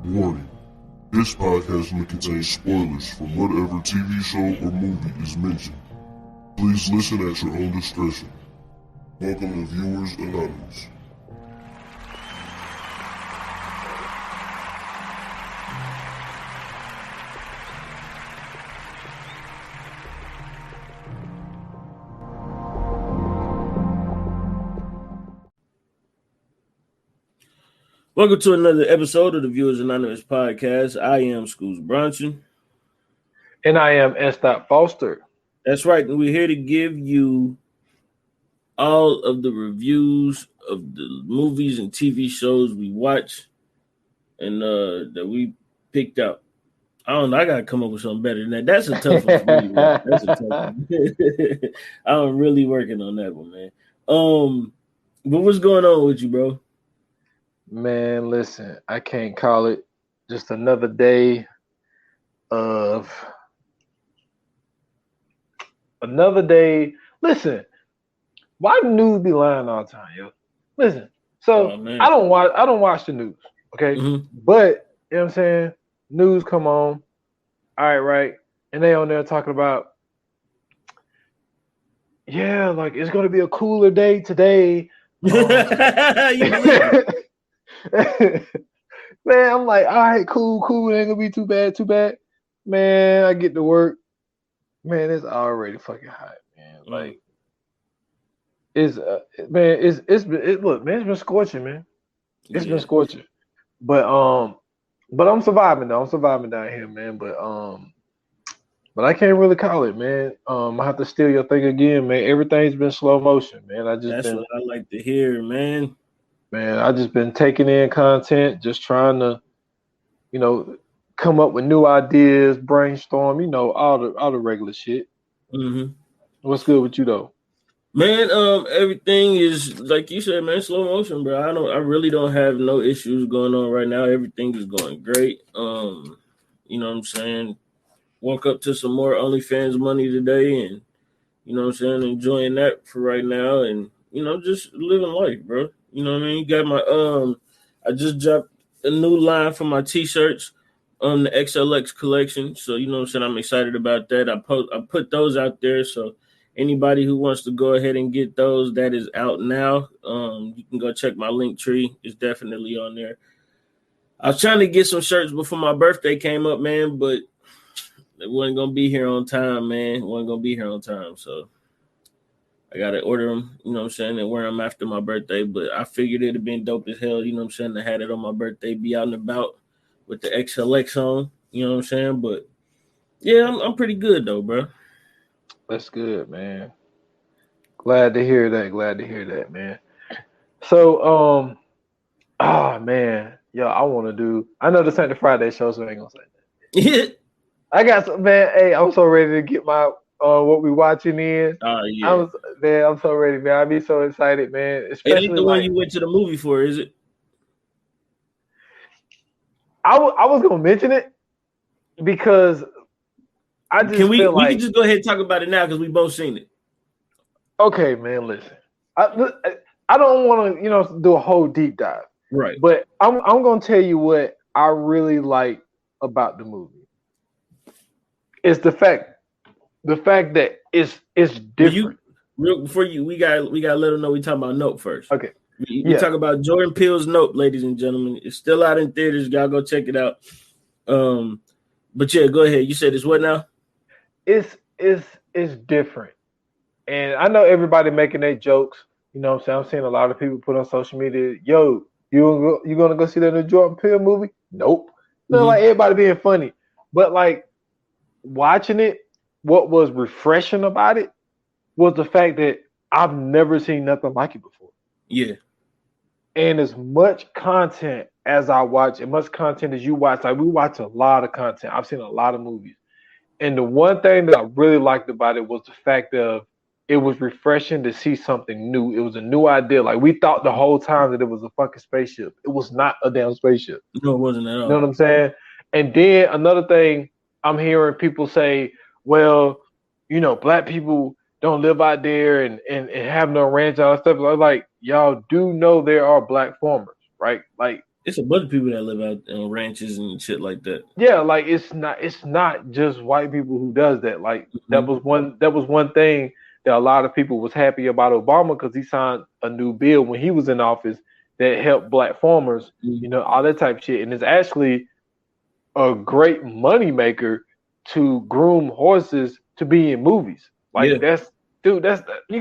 Warning. This podcast may contain spoilers from whatever TV show or movie is mentioned. Please listen at your own discretion. Welcome to Viewers Anonymous. Welcome to another episode of the Viewers Anonymous podcast. I am Schools Bronson. And I am S. Foster. That's right. And we're here to give you all of the reviews of the movies and TV shows we watch and that we picked out. I don't know. I got to come up with something better than that. That's a tough one for me. That's a tough one. I'm really working on that one, man. But what's going on with you, bro? Man, listen, I can't call it just another day of Listen, why the news be lying all the time, yo? Listen, so I don't watch the news, okay? Mm-hmm. But you know what I'm saying? News come on, all right, and they on there talking about, yeah, like it's gonna be a cooler day today. Man, I'm like, all right, cool. It ain't gonna be too bad. Man, I get to work. Man, it's already fucking hot, man. Like, look, man, it's been scorching, man. It's been scorching. But I'm surviving though. I'm surviving down here, man. But I can't really call it, man. I have to steal your thing again, man. Everything's been slow motion, man. That's what I like to hear, man. Man, I just been taking in content, just trying to, come up with new ideas, brainstorm, all the regular shit. Mm-hmm. What's good with you though? Man, everything is like you said, man, slow motion, bro. I really don't have no issues going on right now. Everything is going great. You know what I'm saying? Woke up to some more OnlyFans money today, and you know what I'm saying, enjoying that for right now, and just living life, bro. You know what I mean? Got my I just dropped a new line for my t-shirts on the XLX collection. So you know what I'm saying? I'm excited about that. I put those out there. So anybody who wants to go ahead and get those, that is out now. You can go check my link tree. It's definitely on there. I was trying to get some shirts before my birthday came up, man, but it wasn't gonna be here on time, man. It wasn't gonna be here on time. So I got to order them, you know what I'm saying, and wear them after my birthday. But I figured it'd have been dope as hell, you know what I'm saying, to have it on my birthday, be out and about with the XLX on, you know what I'm saying. But, yeah, I'm pretty good, though, bro. That's good, man. Glad to hear that, man. So, man, yo, I know this ain't the Friday show, so I ain't going to say that. I got some, man, hey, I'm so ready to get my what we watching in. Yeah. I'm so ready, man. I be so excited, man. Especially the one you went to the movie for, is it? I was gonna mention it because I just we can just go ahead and talk about it now because we both seen it. Okay, man. Listen, I don't want to do a whole deep dive, right? But I'm gonna tell you what I really like about the movie. It's the fact that it's different. We gotta let them know we talking about Nope first. Okay. We talk about Jordan Peele's Nope, ladies and gentlemen. It's still out in theaters. Y'all go check it out. But yeah, go ahead. You said it's what now? It's different. And I know everybody making their jokes. You know what I'm saying? I'm seeing a lot of people put on social media, yo, you gonna go see that new Jordan Peele movie? Nope. Like everybody being funny. But like watching it, what was refreshing about it was the fact that I've never seen nothing like it before. Yeah. And as much content as I watch, and much content as you watch, like we watch a lot of content. I've seen a lot of movies. And the one thing that I really liked about it was the fact of it was refreshing to see something new. It was a new idea. Like we thought the whole time that it was a fucking spaceship. It was not a damn spaceship. No, it wasn't at all. You know what I'm saying? And then another thing I'm hearing people say, well, black people don't live out there and have no ranch, all that stuff. I was like, y'all do know there are black farmers, right? Like It's a bunch of people that live out on ranches and shit like that. Yeah, like it's not just white people who does that. Like Mm-hmm. that was one thing that a lot of people was happy about Obama because he signed a new bill when he was in office that helped black farmers, Mm-hmm. all that type of shit. And it's actually a great money maker to groom horses to be in movies. Yeah. Like that's you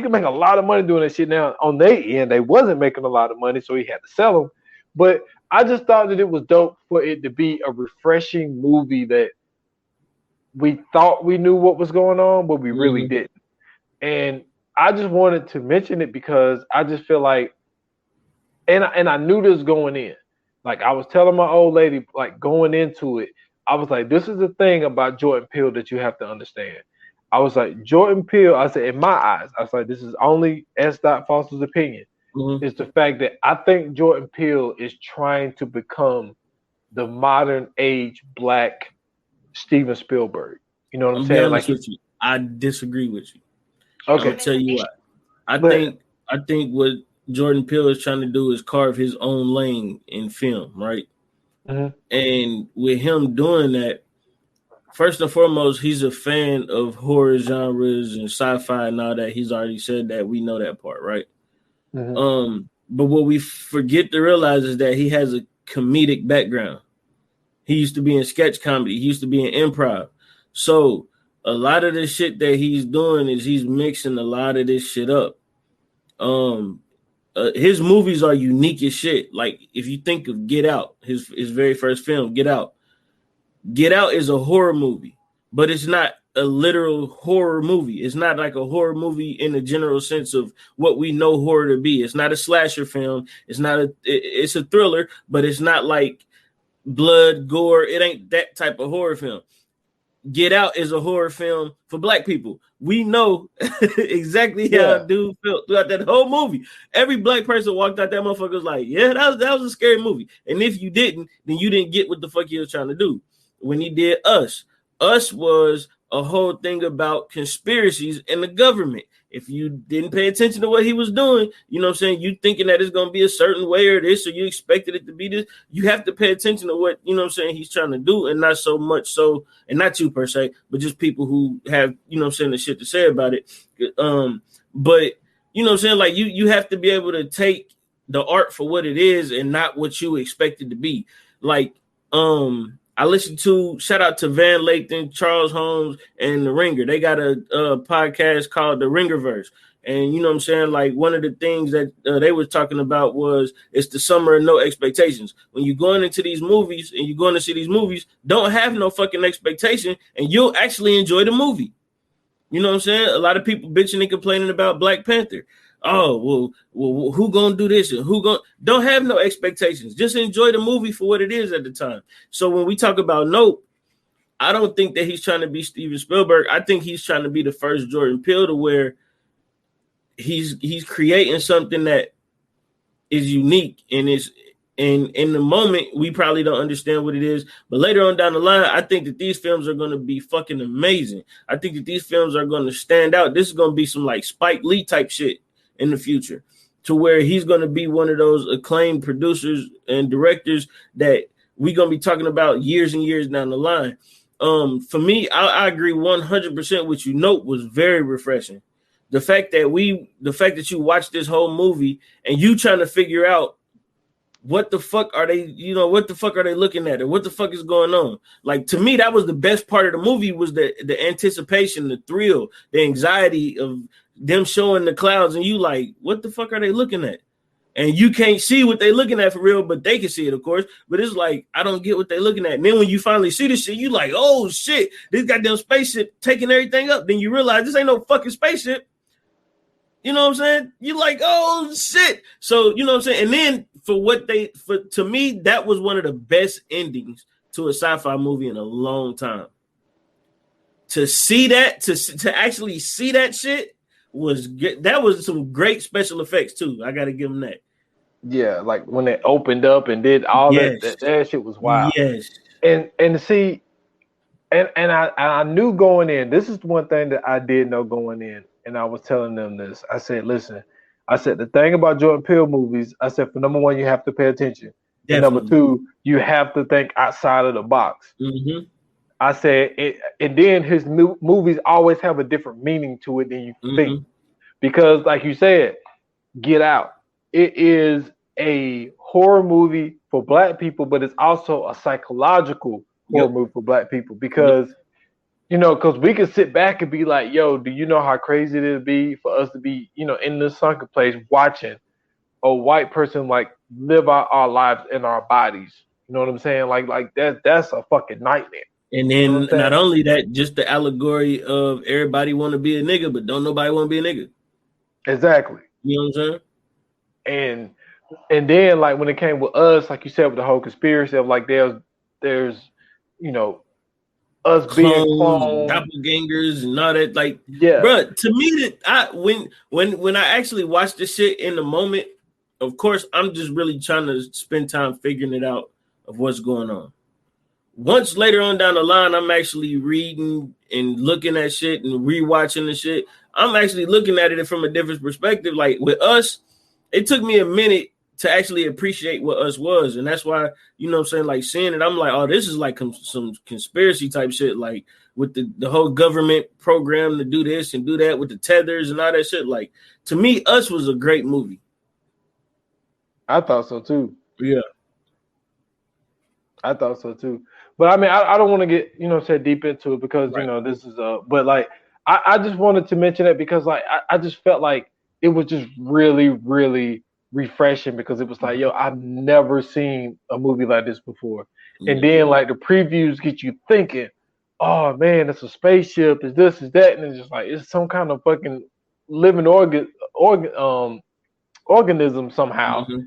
can make a lot of money doing that shit. Now on their end, they wasn't making a lot of money, so he had to sell them. But I just thought that it was dope for it to be a refreshing movie that we thought we knew what was going on, but we really Mm-hmm. didn't. And I just wanted to mention it because I just feel like, and I knew this going in. Like I was telling my old lady, like going into it, I was like, this is the thing about Jordan Peele that you have to understand. I was like, Jordan Peele, I said, in my eyes, I was like, this is only S. Foster's opinion, Mm-hmm. is the fact that I think Jordan Peele is trying to become the modern age black Steven Spielberg. You know what I'm I'm be saying? honest Like, with you. I disagree with you. I'm okay, gonna tell you why. I but think I think what Jordan Peele is trying to do is carve his own lane in film, right? mhm, And with him doing that, first and foremost, he's a fan of horror genres and sci-fi and all that. He's already said that. We know that part, right? mhm, But what we forget to realize is that he has a comedic background. He used to be in sketch comedy. He used to be in improv. So a lot of the shit that he's doing is he's mixing a lot of this shit up. Um, his movies are unique as shit. Like if you think of Get Out, his very first film, Get Out. Get Out is a horror movie, but it's not a literal horror movie. It's not like a horror movie in the general sense of what we know horror to be. It's not a slasher film. It's a thriller, but it's not like blood, gore. It ain't that type of horror film. Get Out is a horror film for black people. We know exactly how yeah, dude felt throughout that whole movie. Every black person walked out that motherfucker was like, yeah, that was a scary movie. And if you didn't, then you didn't get what the fuck he was trying to do. When he did Us, Us was a whole thing about conspiracies and the government. If you didn't pay attention to what he was doing, you know what I'm saying, you thinking that it's going to be a certain way or this, or you expected it to be this, you have to pay attention to what, you know what I'm saying, he's trying to do, and not so much so, and not you per se, but just people who have, you know what I'm saying, the shit to say about it. But, you know what I'm saying, like you have to be able to take the art for what it is and not what you expect it to be. Like, I listened to, shout out to Van Lathan, Charles Holmes, and The Ringer. They got a podcast called The Ringerverse. And you know what I'm saying? Like one of the things that they were talking about was it's the summer of no expectations. When you're going into these movies and you're going to see these movies, don't have no fucking expectation and you'll actually enjoy the movie. You know what I'm saying? A lot of people bitching and complaining about Black Panther. Oh, well, who gonna do this and who gonna don't have no expectations. Just enjoy the movie for what it is at the time. So when we talk about Nope, I don't think that he's trying to be Steven Spielberg. I think he's trying to be the first Jordan Peele to where he's creating something that is unique and is in the moment we probably don't understand what it is, but later on down the line I think that these films are going to be fucking amazing. I think that these films are going to stand out. This is going to be some like Spike Lee type shit in the future, to where he's going to be one of those acclaimed producers and directors that we're going to be talking about years and years down the line. For me, I agree 100% with you. Nope was very refreshing. The fact that you watch this whole movie and you trying to figure out what the fuck are they, what the fuck are they looking at, or what the fuck is going on? Like, to me, that was the best part of the movie, was the anticipation, the thrill, the anxiety of them showing the clouds, and you like, what the fuck are they looking at? And you can't see what they're looking at for real, but they can see it, of course. But it's like, I don't get what they're looking at. And then when you finally see this shit, you like, oh shit, this goddamn spaceship taking everything up. Then you realize this ain't no fucking spaceship. You know what I'm saying? You like, oh shit. So, you know what I'm saying? And then to me, that was one of the best endings to a sci-fi movie in a long time. To see that, to actually see that shit that was some great special effects too. I gotta give them that. yeah, like when it opened up and did all Yes. that shit was wild. Yes. And see, and I knew going in. This is one thing that I did know going in, and I was telling them this. I said, listen, I said the thing about Jordan Peele movies. I said, for number one, you have to pay attention. And number Definitely. two, you have to think outside of the box. Mm-hmm. I said, and then his movies always have a different meaning to it than you think. Mm-hmm. Because, like you said, Get Out, it is a horror movie for black people, but it's also a psychological horror Yep. movie for black people because, because we can sit back and be like, yo, do you know how crazy it would be for us to be, in this sunken place watching a white person like live out our lives in our bodies? You know what I'm saying? Like that's a fucking nightmare. And You know what then I'm saying? not only that, just the allegory of everybody want to be a nigga, but don't nobody want to be a nigga. Exactly. You know what I'm saying? And then like when it came with us, like you said, with the whole conspiracy of like there's us being Clones, cloned. doppelgangers, and all that. Like, Yeah. bro, to me, when I actually watch this shit in the moment, of course, I'm just really trying to spend time figuring it out of what's going on. Once later on down the line, I'm actually reading and looking at shit and rewatching the shit. I'm actually looking at it from a different perspective. Like with us, it took me a minute to actually appreciate what us was. And that's why, you know what I'm saying, like seeing it, I'm like, oh, this is like some conspiracy type shit, like with the whole government program to do this and do that with the tethers and all that shit. Like, to me, Us was a great movie. I thought so too. Yeah. I thought so too. But I mean, I don't want to get, deep into it because, Right. this is but like, I just wanted to mention it because like, I just felt like it was just really, really refreshing because it was like, yo, I've never seen a movie like this before. And then like the previews get you thinking, oh man, it's a spaceship, it's this, it's that. And it's just like, it's some kind of fucking living organism somehow. Mm-hmm.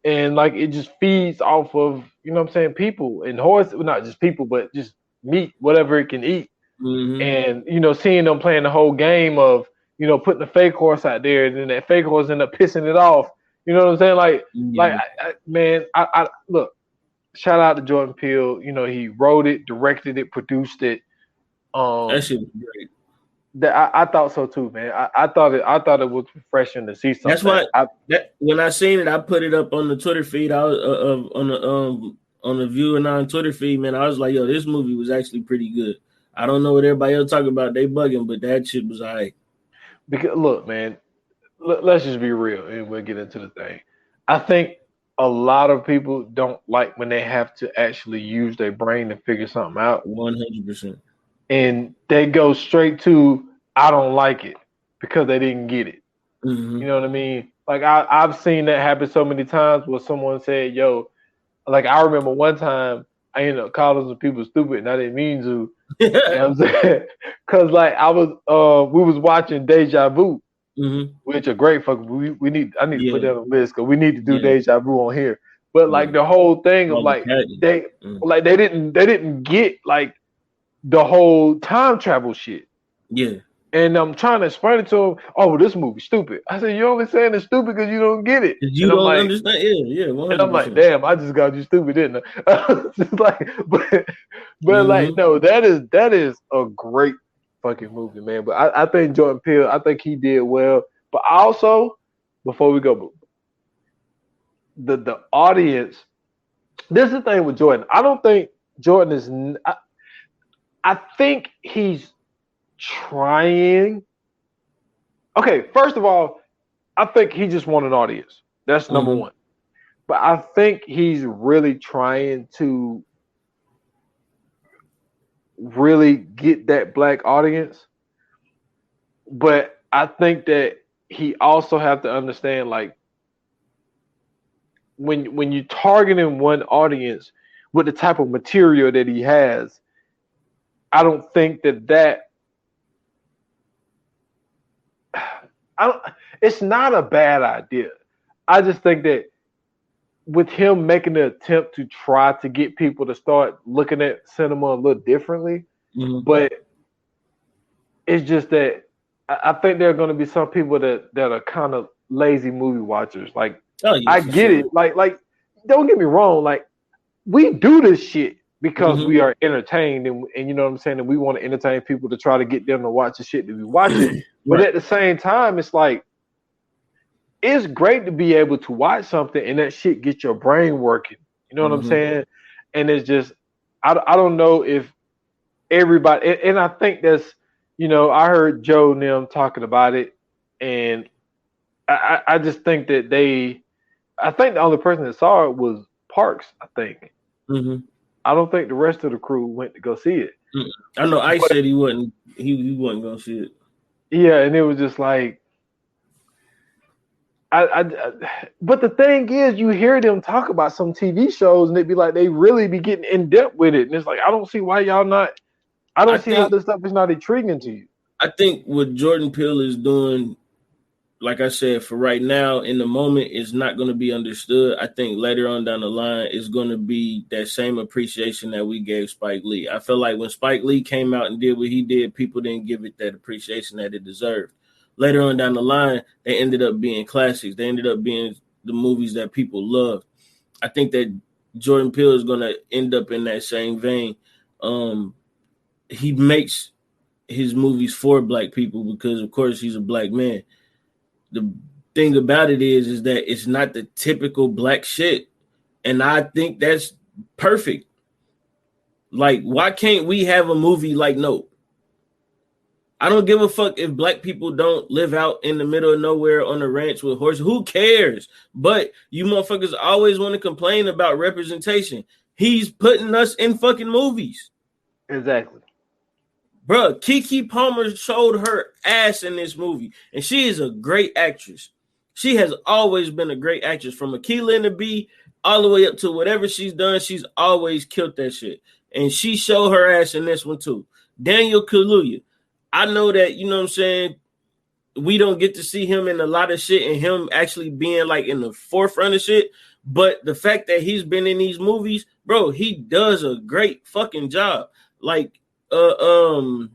And like it just feeds off of, people and horse, well, not just people, but just meat, whatever it can eat. Mm-hmm. And seeing them playing the whole game of putting the fake horse out there, and then that fake horse end up pissing it off. You know what I'm saying? Like man, I look. Shout out to Jordan Peele. He wrote it, directed it, produced it. That shit was great. I thought so too, man. I thought it was refreshing to see something. That's why when I seen it, I put it up on the Twitter feed. I was on the View and on Twitter feed, man. I was like, yo, this movie was actually pretty good. I don't know what everybody else talking about. They bugging, but that shit was alright. Because look, man, let's just be real, and we'll get into the thing. I think a lot of people don't like when they have to actually use their brain to figure something out. 100%. And they go straight to, I don't like it because they didn't get it. Mm-hmm. You know what I mean? Like I've seen that happen so many times where someone said, yo, like I remember one time I ended up calling some people stupid and I didn't mean to. You know what I'm saying? Cause like we was watching Deja Vu, which a great fucking I need to put that on the list because we need to do Deja Vu on here. But like the whole thing of like they didn't get like the whole time travel shit. Yeah. And I'm trying to explain it to him. Oh, this movie's stupid. I said, you're only saying it's stupid because you don't get it. You don't understand. Yeah, 100%. And I'm like, damn, I just got you stupid, didn't I? Like, but like, no, that is a great fucking movie, man. But I think Jordan Peele, I think he did well. But also, before we go, the audience. This is the thing with Jordan. I don't think Jordan is. I think he's trying. Okay, first of all, I think he just wants an audience. That's number one. But I think he's really trying to really get that black audience. But I think that he also have to understand, like, when you're targeting one audience with the type of material that he has, I don't think that it's not a bad idea. I just think that with him making the attempt to try to get people to start looking at cinema a little differently, but it's just that I think there are going to be some people that are kind of lazy movie watchers. Like, I get it. Like, don't get me wrong. Like, we do this shit because we are entertained and you know what I'm saying, and we want to entertain people to try to get them to watch the shit that we watching. But at the same time, it's like, it's great to be able to watch something and that shit get your brain working. You You know what I'm saying? And it's just, I don't know if everybody, and I think that's, I heard Joe and them talking about it, and I just think that I think the only person that saw it was Parks, I think. I don't think the rest of the crew went to go see it. I know Ice said he wasn't gonna see it. Yeah, and it was just like, but the thing is, you hear them talk about some TV shows, and they be like, they really be getting in depth with it, and it's like, I don't see why y'all not. I don't see how this stuff is not intriguing to you. I think what Jordan Peele is doing, like I said, for right now, in the moment, is not going to be understood. I think later on down the line, it's going to be that same appreciation that we gave Spike Lee. I feel like when Spike Lee came out and did what he did, people didn't give it that appreciation that it deserved. Later on down the line, they ended up being classics. They ended up being the movies that people loved. I think that Jordan Peele is going to end up in that same vein. He makes his movies for black people because, of course, he's a black man. The thing about it is that it's not the typical black shit. And I think that's perfect. Like, why can't we have a movie like Nope? I don't give a fuck if black people don't live out in the middle of nowhere on a ranch with horses. Who cares? But you motherfuckers always want to complain about representation. He's putting us in fucking movies. Exactly. Bruh, Keke Palmer showed her ass in this movie, and she is a great actress. She has always been a great actress. From Akeelah and the Bee all the way up to whatever she's done, she's always killed that shit. And she showed her ass in this one too. Daniel Kaluuya. I know that, you know what I'm saying, we don't get to see him in a lot of shit and him actually being like in the forefront of shit. But the fact that he's been in these movies, bro, he does a great fucking job. Like, Winston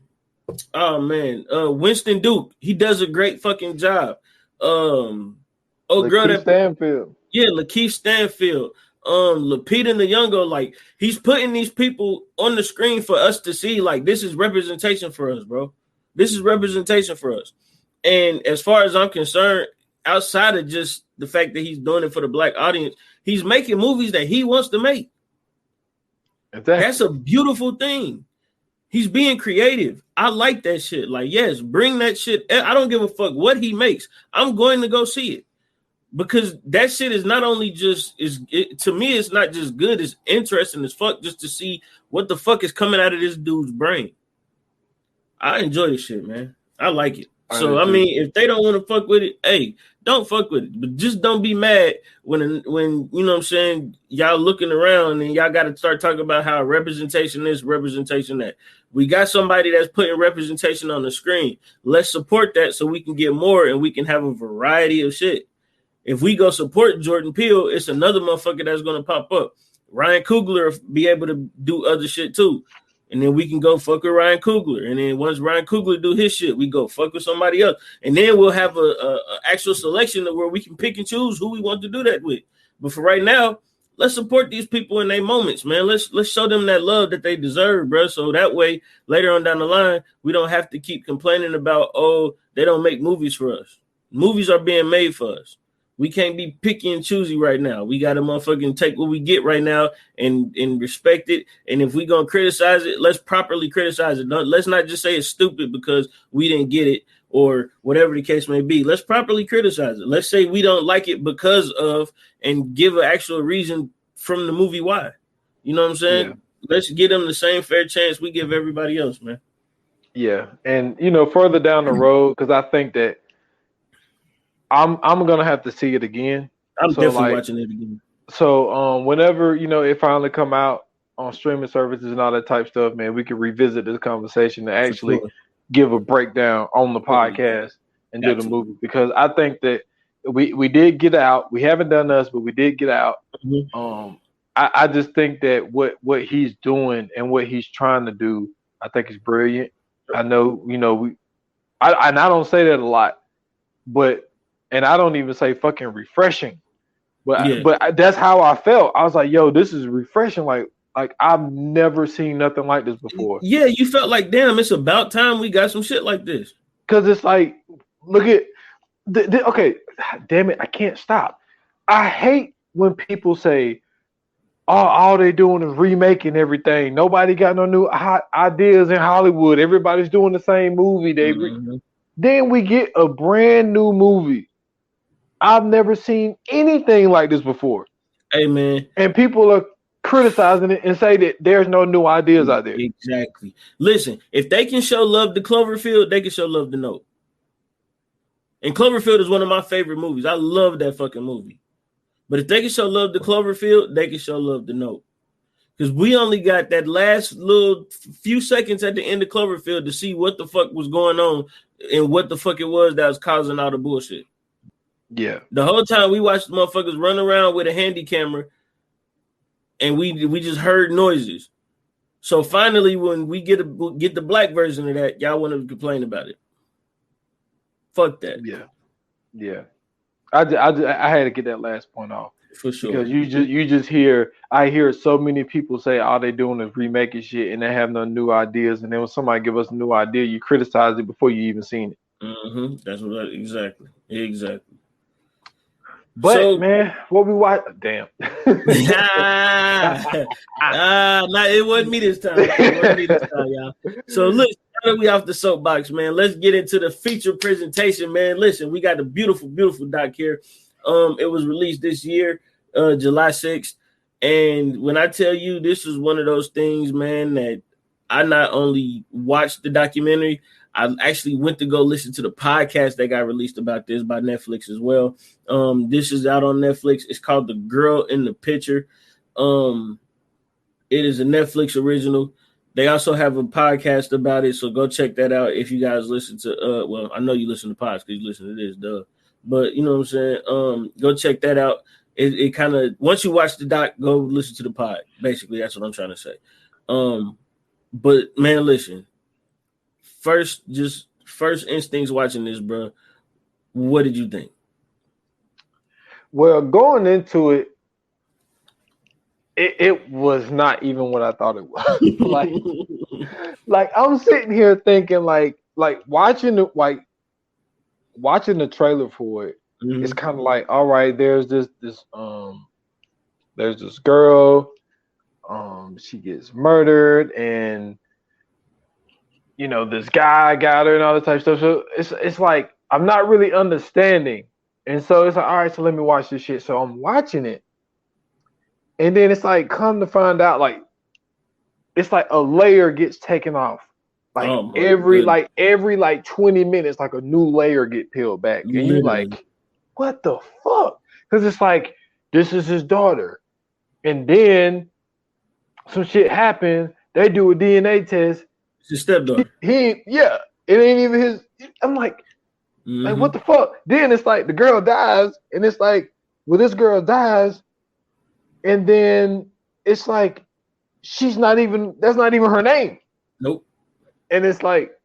Duke, he does a great fucking job. Lakeith Stanfield. Yeah, Lakeith Stanfield. Lupita Nyong'o, like, he's putting these people on the screen for us to see. Like, this is representation for us, bro. This is representation for us. And as far as I'm concerned, outside of just the fact that he's doing it for the black audience, he's making movies that he wants to make. Exactly. That's a beautiful thing. He's being creative. I like that shit. Like, yes, bring that shit. I don't give a fuck what he makes. I'm going to go see it. Because that shit is not only just, to me, it's not just good, it's interesting as fuck just to see what the fuck is coming out of this dude's brain. I enjoy this shit, man. I like it. So, I mean, if they don't want to fuck with it, hey, don't fuck with it. But just don't be mad when you know what I'm saying, y'all looking around and y'all got to start talking about how representation is, representation that. We got somebody that's putting representation on the screen. Let's support that so we can get more and we can have a variety of shit. If we go support Jordan Peele, it's another motherfucker that's going to pop up. Ryan Coogler be able to do other shit too. And then we can go fuck with Ryan Coogler. And then once Ryan Coogler do his shit, we go fuck with somebody else. And then we'll have a actual selection of where we can pick and choose who we want to do that with. But for right now, let's support these people in their moments, man. Let's show them that love that they deserve, bro. So that way, later on down the line, we don't have to keep complaining about, oh, they don't make movies for us. Movies are being made for us. We can't be picky and choosy right now. We got to motherfucking take what we get right now and respect it. And if we going to criticize it, let's properly criticize it. Let's not just say it's stupid because we didn't get it or whatever the case may be. Let's properly criticize it. Let's say we don't like it because of, and give an actual reason from the movie why. You know what I'm saying? Yeah. Let's give them the same fair chance we give everybody else, man. Yeah. And, further down the road, because I think that I'm gonna have to see it again. I'm definitely watching it again. So whenever it finally come out on streaming services and all that type stuff, man, we can revisit this conversation and actually give a breakdown on the podcast and do the movie, because I think that we did get out. We haven't done us, but we did get out. Mm-hmm. I just think that what he's doing and what he's trying to do, I think is brilliant. I know I don't say that a lot, but. And I don't even say fucking refreshing, but that's how I felt. I was like, yo, this is refreshing. Like I've never seen nothing like this before. Yeah, you felt like, damn, it's about time we got some shit like this. Because it's like, look at, okay, damn it, I can't stop. I hate when people say, all they doing is remaking everything. Nobody got no new ideas in Hollywood. Everybody's doing the same movie. Then we get a brand new movie. I've never seen anything like this before. Hey, man. And people are criticizing it and say that there's no new ideas out there. Exactly. Listen, if they can show love to Cloverfield, they can show love to Nope. And Cloverfield is one of my favorite movies. I love that fucking movie. But if they can show love to Cloverfield, they can show love to Nope. Because we only got that last little few seconds at the end of Cloverfield to see what the fuck was going on and what the fuck it was that was causing all the bullshit. Yeah. The whole time we watched the motherfuckers run around with a handy camera and we just heard noises. So finally, when we get the black version of that, y'all want to complain about it. Fuck that. Yeah. I had to get that last point off. For sure. Because you just hear so many people say all they doing is remaking shit and they have no new ideas. And then when somebody give us a new idea, you criticize it before you even seen it. Mm-hmm. That's what exactly. But so, man, what we watch? Damn. It wasn't me this time. Y'all. So look, now that we off the soapbox, man, let's get into the feature presentation, man. Listen, we got a beautiful, beautiful doc here. It was released this year, July 6th. And when I tell you this is one of those things, man, that I not only watched the documentary, I actually went to go listen to the podcast that got released about this by Netflix as well. This is out on Netflix. It's called The Girl in the Picture. It is a Netflix original. They also have a podcast about it, so go check that out if you guys listen to well, I know you listen to podcasts because you listen to this, duh. But you know what I'm saying? Go check that out. It kind of, once you watch the doc, go listen to the pod. Basically, that's what I'm trying to say. But man, listen. First instincts watching this, bro. What did you think? Well, going into it, it was not even what I thought it was. like I'm sitting here thinking, like watching the trailer for it. Mm-hmm. It's kind of like, all right, there's this girl, she gets murdered and. You know, this guy got her and all this type of stuff. So it's like I'm not really understanding. And so it's like, all right, so let me watch this shit. So I'm watching it. And then it's like, come to find out, like, it's like a layer gets taken off. Like every 20 minutes, like a new layer get peeled back. And you're like, what the fuck? Because it's like, this is his daughter. And then some shit happens. They do a DNA test. It's his stepdaughter. It ain't even his. I'm like, like what the fuck? Then it's like the girl dies, and it's like, well, this girl dies, and then it's like, that's not even her name. Nope. And it's like,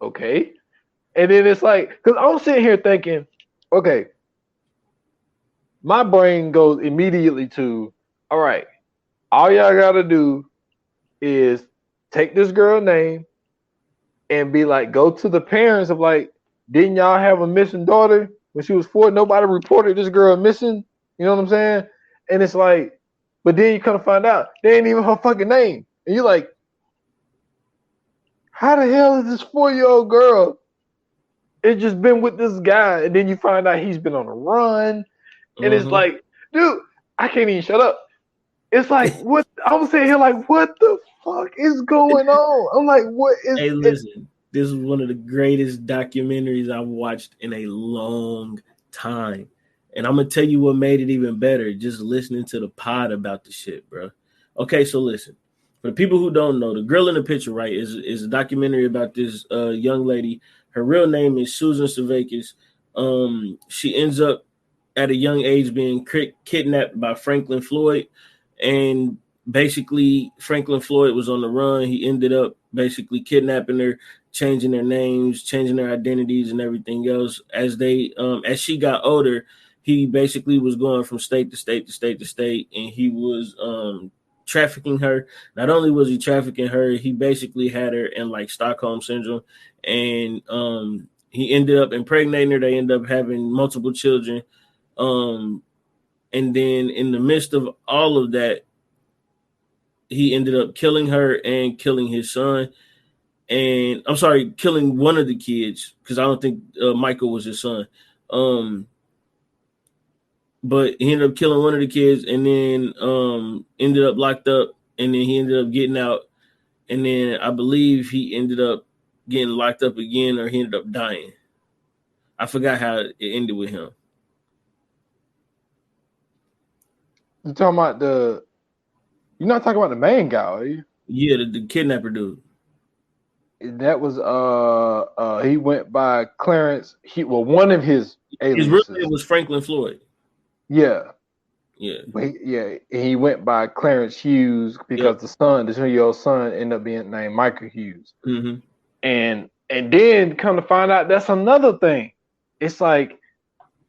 okay, and then it's like, because I'm sitting here thinking, okay, my brain goes immediately to, all right, all y'all gotta do is take this girl name and be like, go to the parents of like, didn't y'all have a missing daughter when she was 4? Nobody reported this girl missing. You know what I'm saying? And it's like, but then you kind of find out they ain't even her fucking name. And you're like, how the hell is this 4-year-old girl? It's just been with this guy. And then you find out he's been on a run. And it's like, dude, I can't even shut up. It's like, what? I'm sitting here like, what the fuck is going on? I'm like, what is? Hey, listen, this is one of the greatest documentaries I've watched in a long time, and I'm gonna tell you what made it even better. Just listening to the pod about the shit, bro. Okay, so listen, for the people who don't know, The Girl in the Picture, right, is a documentary about this young lady. Her real name is Susan Servakis. She ends up at a young age being kidnapped by Franklin Floyd. And basically, Franklin Floyd was on the run. He ended up basically kidnapping her, changing their names, changing their identities, and everything else. As she got older, he basically was going from state to state to state to state, and he was trafficking her. Not only was he trafficking her, he basically had her in like Stockholm syndrome, and he ended up impregnating her. They ended up having multiple children. And then in the midst of all of that, he ended up killing her and killing his son. And I'm sorry, killing one of the kids because I don't think Michael was his son. But he ended up killing one of the kids and then ended up locked up, and then he ended up getting out, and then I believe he ended up getting locked up again, or he ended up dying. I forgot how it ended with him. You talking about you're not talking about the main guy, are you? Yeah, the kidnapper dude. That was he went by Clarence. One of his aliases. His real name was Franklin Floyd. Yeah. Yeah. But he went by Clarence Hughes because the 2-year-old son, ended up being named Michael Hughes. Mm-hmm. And then come to find out that's another thing. It's like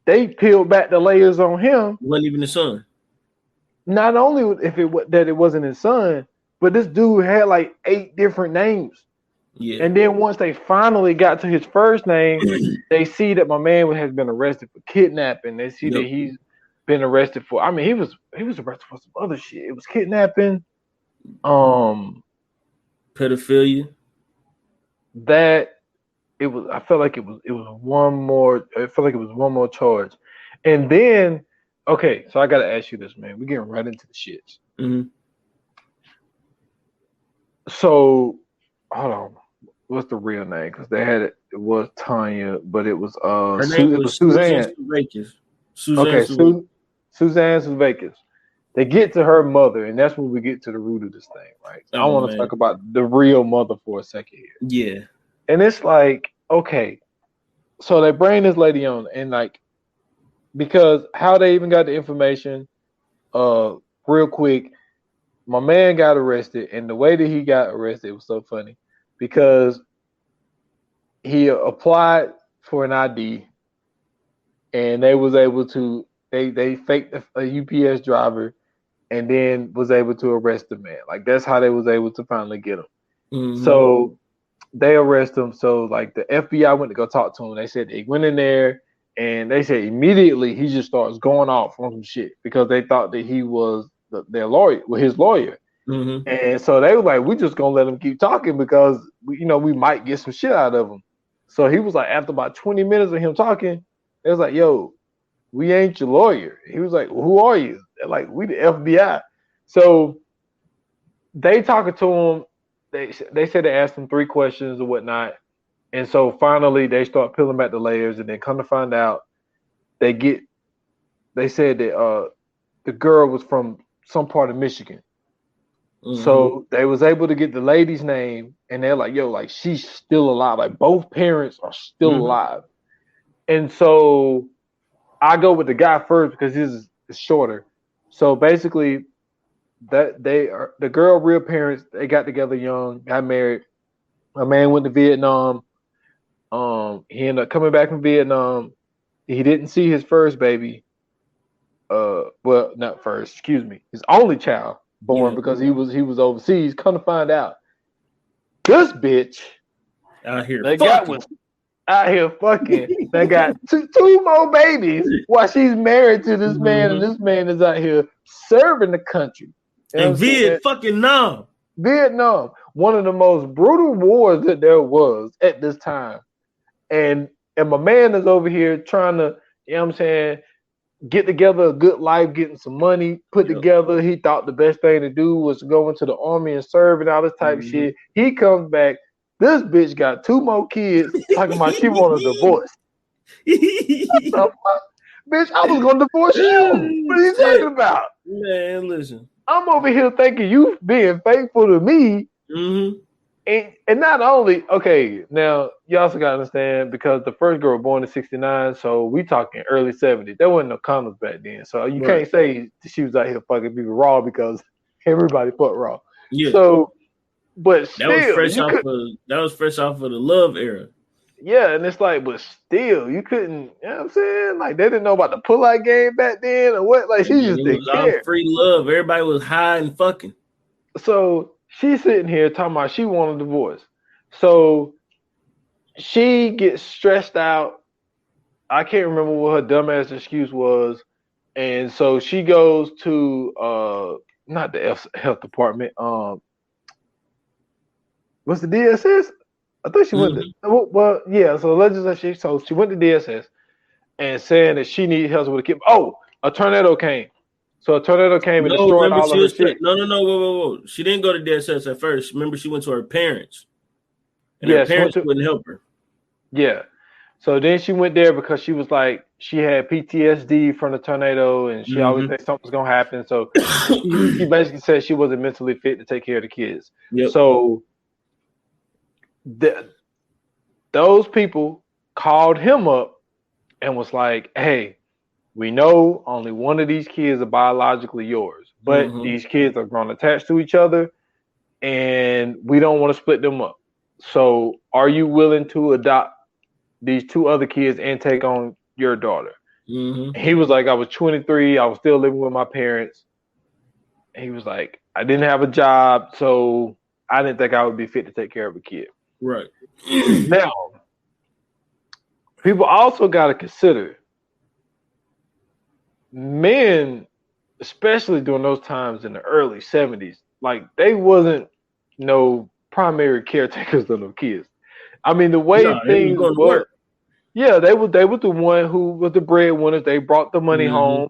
they peeled back the layers on him. It wasn't even his son. Not only that it wasn't his son, but this dude had like 8 different names. Yeah. And then once they finally got to his first name, they see that my man has been arrested for kidnapping. They see that he's been arrested for. I mean, he was arrested for some other shit. It was kidnapping, pedophilia. I felt like it was one more. I felt like it was one more charge, and then okay. So I gotta ask you this, man. We're getting right into the shits. Mm-hmm. So hold on. What's the real name? Because they had it. It was Tanya, but it was her name was Suzanne Suvaikis. Suzanne Suvaikis. They get to her mother, and that's when we get to the root of this thing, right? I want to talk about the real mother for a second here. Yeah. And it's like, okay, so they bring this lady on, and like, because how they even got the information, real quick, my man got arrested, and the way that he got arrested was so funny because he applied for an ID, and they was able to they faked a UPS driver, and then was able to arrest the man. Like that's how they was able to finally get him. Mm-hmm. So they arrest him. So like the FBI went to go talk to him. They said they went in there, and they said immediately he just starts going off on some shit because they thought that he was their lawyer, his lawyer. Mm-hmm. And so they were like, we just gonna let him keep talking because we might get some shit out of him. So he was like, after about 20 minutes of him talking, it was like, yo, we ain't your lawyer. He was like, well, who are you? They're like, we the FBI. So they talking to him. They said they asked him 3 questions or whatnot. And so finally they start peeling back the layers, and then come to find out they said that the girl was from some part of Michigan. Mm-hmm. So they was able to get the lady's name, and they're like, yo, like she's still alive. Like both parents are still alive. And so I go with the guy first because his is shorter. So basically the girl real parents, they got together young, got married. A man went to Vietnam. He ended up coming back from Vietnam. He didn't see his first baby. Well, not first, excuse me. His only child born because he was overseas. Come to find out, this bitch out here fucking. They got two more babies while she's married to this man, and this man is out here serving the country. And Vietnam, one of the most brutal wars that there was at this time, and my man is over here trying to, get together a good life, getting some money put together. He thought the best thing to do was to go into the army and serve and all this type of shit. He comes back. This bitch got 2 more kids talking about she want a divorce. Bitch, I was going to divorce you. What are you talking about? Man, listen. I'm over here thinking you being faithful to me. Mm-hmm. And not only, okay, now you also got to understand because the first girl was born in 69, so we talking early 70s. There wasn't no condoms back then. So you can't say she was out here fucking people raw because everybody fucked raw. Yeah. So, but still. That was fresh off of the love era. Yeah, and it's like, but still, you couldn't, you know what I'm saying? Like, they didn't know about the pull-out game back then or what. Like, she just didn't care. Free love. Everybody was high and fucking. So, she's sitting here talking about she wanted a divorce. So she gets stressed out. I can't remember what her dumbass excuse was. And so she goes to not the health department. What's the DSS? I thought she went to. Well, yeah. So legislature. So she went to DSS and saying that she needed help with a kid. Oh, a tornado came. So a tornado came and destroyed all of her shit. No. Whoa. She didn't go to DSS at first. Remember, she went to her parents. And yeah, her parents wouldn't help her. Yeah. So then she went there because she was like, she had PTSD from the tornado and she always thinks something's going to happen. So she basically said she wasn't mentally fit to take care of the kids. Yep. So those people called him up and was like, hey, we know only one of these kids are biologically yours, but these kids are grown attached to each other and we don't want to split them up. So are you willing to adopt these two other kids and take on your daughter? He was like, I was 23. I was still living with my parents. And he was like, I didn't have a job, so I didn't think I would be fit to take care of a kid. Right. Now, people also got to consider men, especially during those times in the early 70s, like they wasn't no primary caretakers of them kids. I mean, the way things were, yeah, they were the one who was the breadwinners. They brought the money home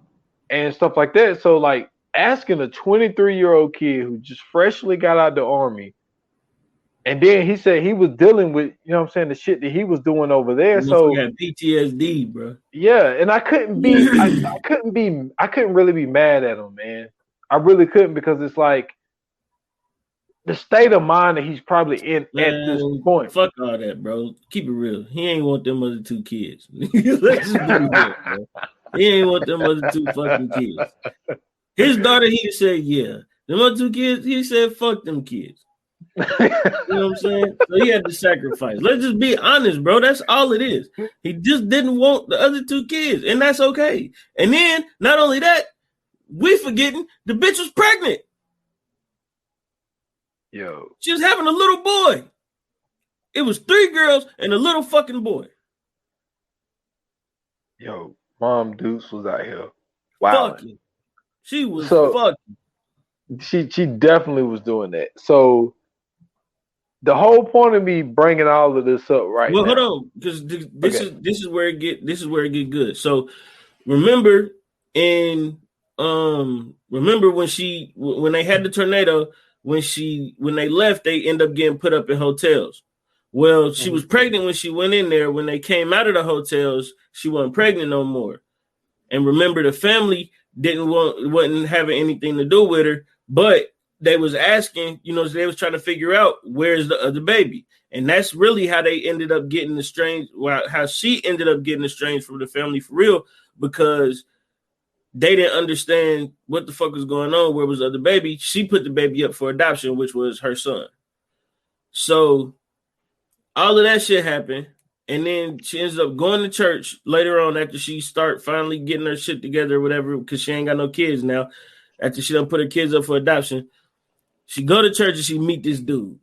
and stuff like that. So, like, asking a 23-year-old kid who just freshly got out of the army, and then he said he was dealing with, you know what I'm saying, the shit that he was doing over there. So had PTSD, bro. Yeah, and I couldn't be, I couldn't really be mad at him, man. I really couldn't, because it's like the state of mind that he's probably in at this point. Fuck all that, bro. Keep it real. He ain't want them other two kids. Let's just be real, bro. He ain't want them other two fucking kids. His daughter, he said, yeah. Them other two kids, he said, fuck them kids. You know what I'm saying? So he had to sacrifice. Let's just be honest, bro. That's all it is. He just didn't want the other two kids, and that's okay. And then, not only that, we forgetting the bitch was pregnant. Yo. She was having a little boy. It was 3 girls and a little fucking boy. Yo, Mom Deuce was out here. Wow. Fucking. She was fucking. She definitely was doing that. So the whole point of me bringing all of this up now. Hold on, because this is where it get good. So remember when they had the tornado, when they left, they end up getting put up in hotels. Well, she was pregnant when she went in there. When they came out of the hotels, she wasn't pregnant no more. And remember, the family wasn't having anything to do with her, but they was asking, they was trying to figure out where's the other baby. And that's really how they ended up getting estranged, how she ended up getting estranged from the family for real, because they didn't understand what the fuck was going on. Where was the other baby? She put the baby up for adoption, which was her son. So all of that shit happened. And then she ends up going to church later on after she finally getting her shit together or whatever, because she ain't got no kids now. After she done put her kids up for adoption, she go to church and she meet this dude.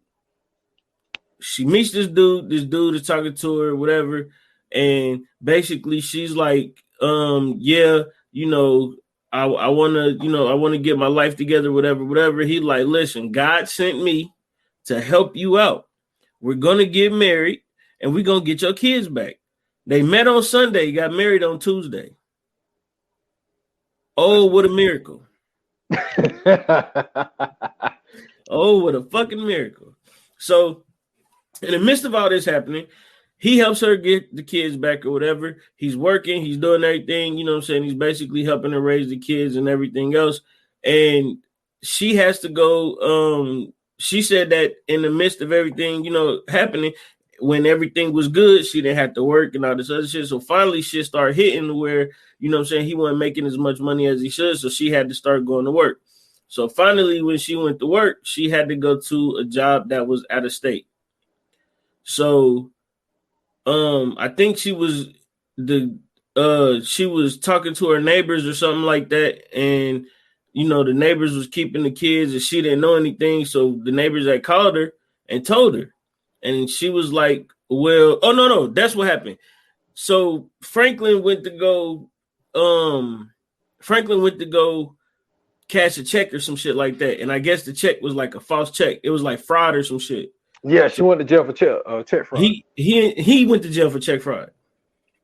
She meets this dude. This dude is talking to her, whatever. And basically she's like, yeah, I want to get my life together, whatever. He like, listen, God sent me to help you out. We're going to get married and we're going to get your kids back. They met on Sunday, got married on Tuesday. Oh, what a miracle. Oh, what a fucking miracle. So in the midst of all this happening, he helps her get the kids back or whatever. He's working, he's doing everything, he's basically helping her raise the kids and everything else. And she has to go, she said that in the midst of everything, happening, when everything was good, she didn't have to work and all this other shit. So finally shit started hitting where, he wasn't making as much money as he should. So she had to start going to work. So finally, when she went to work, she had to go to a job that was out of state. So I think she was talking to her neighbors or something like that. And, the neighbors was keeping the kids and she didn't know anything. So the neighbors had called her and told her. And she was like, well, oh, no, that's what happened. So Franklin went to go cash a check or some shit like that. And I guess the check was like a false check. It was like fraud or some shit. Yeah, she went to jail for check fraud. He went to jail for check fraud.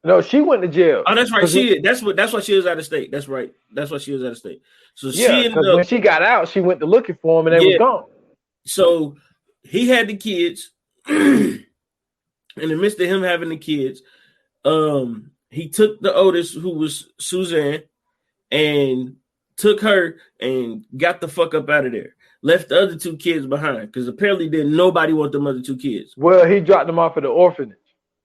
No, she went to jail. Oh, that's right. That's why she was out of state. That's right. That's why she was out of state. So yeah, she ended up, when she got out, she went to looking for him and they was gone. So he had the kids. In the midst of him having the kids, he took the oldest, who was Suzanne, and took her and got the fuck up out of there. Left the other 2 kids behind because apparently didn't nobody want them other 2 kids. Well, he dropped them off at the orphanage.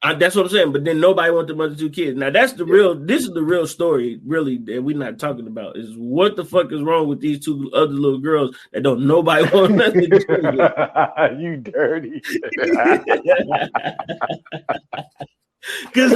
That's what I'm saying. But then nobody want them other 2 kids. Now that's the real. This is the real story, really, that we're not talking about. Is what the fuck is wrong with these 2 other little girls that don't nobody want nothing to do with. You dirty. Because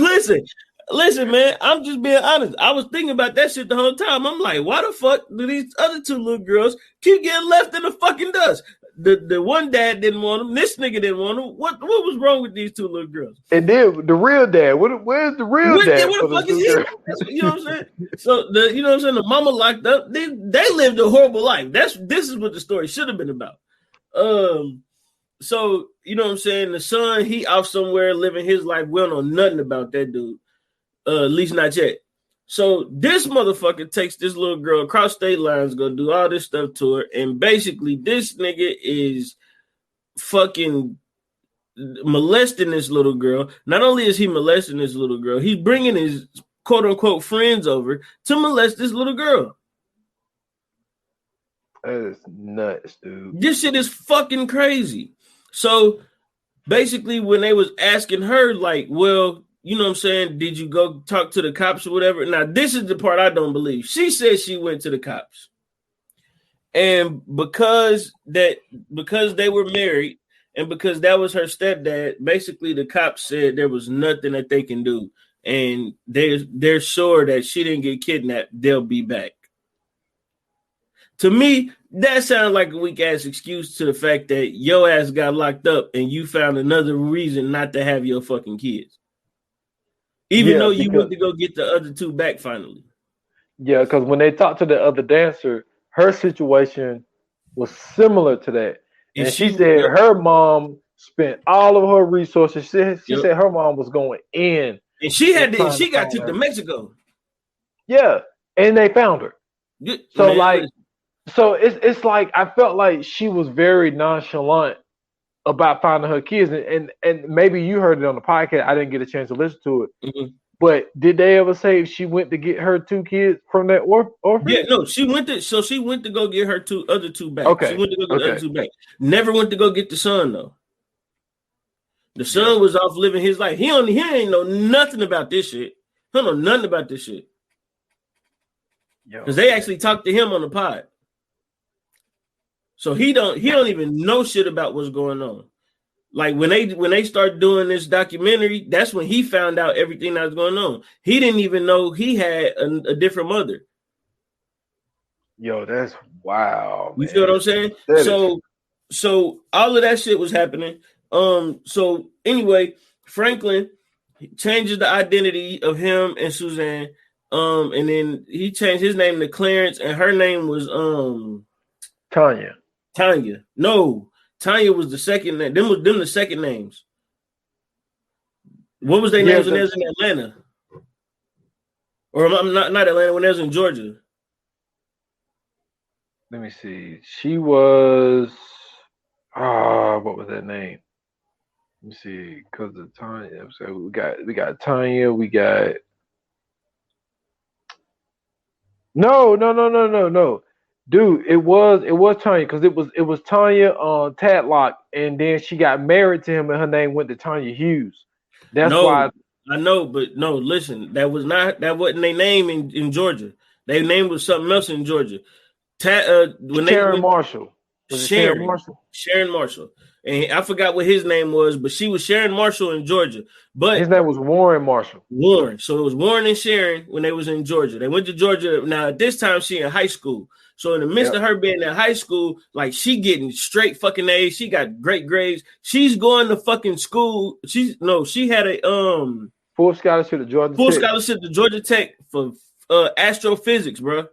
listen, man. I'm just being honest. I was thinking about that shit the whole time. I'm like, why the fuck do these other 2 little girls keep getting left in the fucking dust? The one dad didn't want them. This nigga didn't want them. What was wrong with these 2 little girls? And then the real dad. Where's the real dad? What the fuck is he? You know what I'm saying? So you know what I'm saying? The mama locked up. They lived a horrible life. This is what the story should have been about. So you know what I'm saying? The son, he off somewhere living his life. We don't know nothing about that dude. At least not yet. So this motherfucker takes this little girl across state lines, go do all this stuff to her, and basically this nigga is fucking molesting this little girl. Not only is he molesting this little girl, he's bringing his quote unquote friends over to molest this little girl. That is nuts, dude. This shit is fucking crazy. So basically, when they was asking her, like, well, you know what I'm saying? Did you go talk to the cops or whatever? Now, this is the part I don't believe. She said she went to the cops. And because they were married and because that was her stepdad, basically the cops said there was nothing that they can do. And they're sure that she didn't get kidnapped. They'll be back. To me, that sounds like a weak-ass excuse to the fact that your ass got locked up and you found another reason not to have your fucking kids. Even though you went to go get the other 2 back finally. Yeah, because when they talked to the other dancer, her situation was similar to that. And she said her mom spent all of her resources. She said her mom was going in. And she got took to Mexico. Yeah, and they found her. So so it's like I felt like she was very nonchalant about finding her kids, and maybe you heard it on the podcast. I didn't get a chance to listen to it. Mm-hmm. But did they ever say if she went to get her 2 kids from that orphanage? Yeah, no, she went to go get her other 2 back. Okay. She went to go get the other 2 back. Never went to go get the son though. The son was off living his life. He ain't know nothing about this shit. He don't know nothing about this shit. Because they actually talked to him on the pod. So he don't even know shit about what's going on. Like when they start doing this documentary, that's when he found out everything that was going on. He didn't even know he had a different mother. Yo, that's wow. You feel what I'm saying? So all of that shit was happening. So anyway, Franklin changes the identity of him and Suzanne. And then he changed his name to Clarence, and her name was Tanya. No, Tanya was the second name. Them the second names. What was their names when they was in Atlanta? Or not Atlanta, when they was in Georgia? Let me see. She was what was that name? Let me see, because of Tanya. So we got Tanya, we got No. Dude, it was Tanya, because it was Tanya Tadlock, and then she got married to him and her name went to Tanya Hughes. That's why I know, but no, listen, that wasn't their name in Georgia. Their name was something else in Georgia. Sharon Marshall. Sharon Marshall. And I forgot what his name was, but she was Sharon Marshall in Georgia. But his name was Warren Marshall. Warren. So it was Warren and Sharon when they was in Georgia. They went to Georgia. Now at this time she in high school. So in the midst of her being in high school, like she getting straight fucking A's. She got great grades. She's going to fucking school. She had a full scholarship to Georgia Tech. Scholarship to Georgia Tech for astrophysics, bro.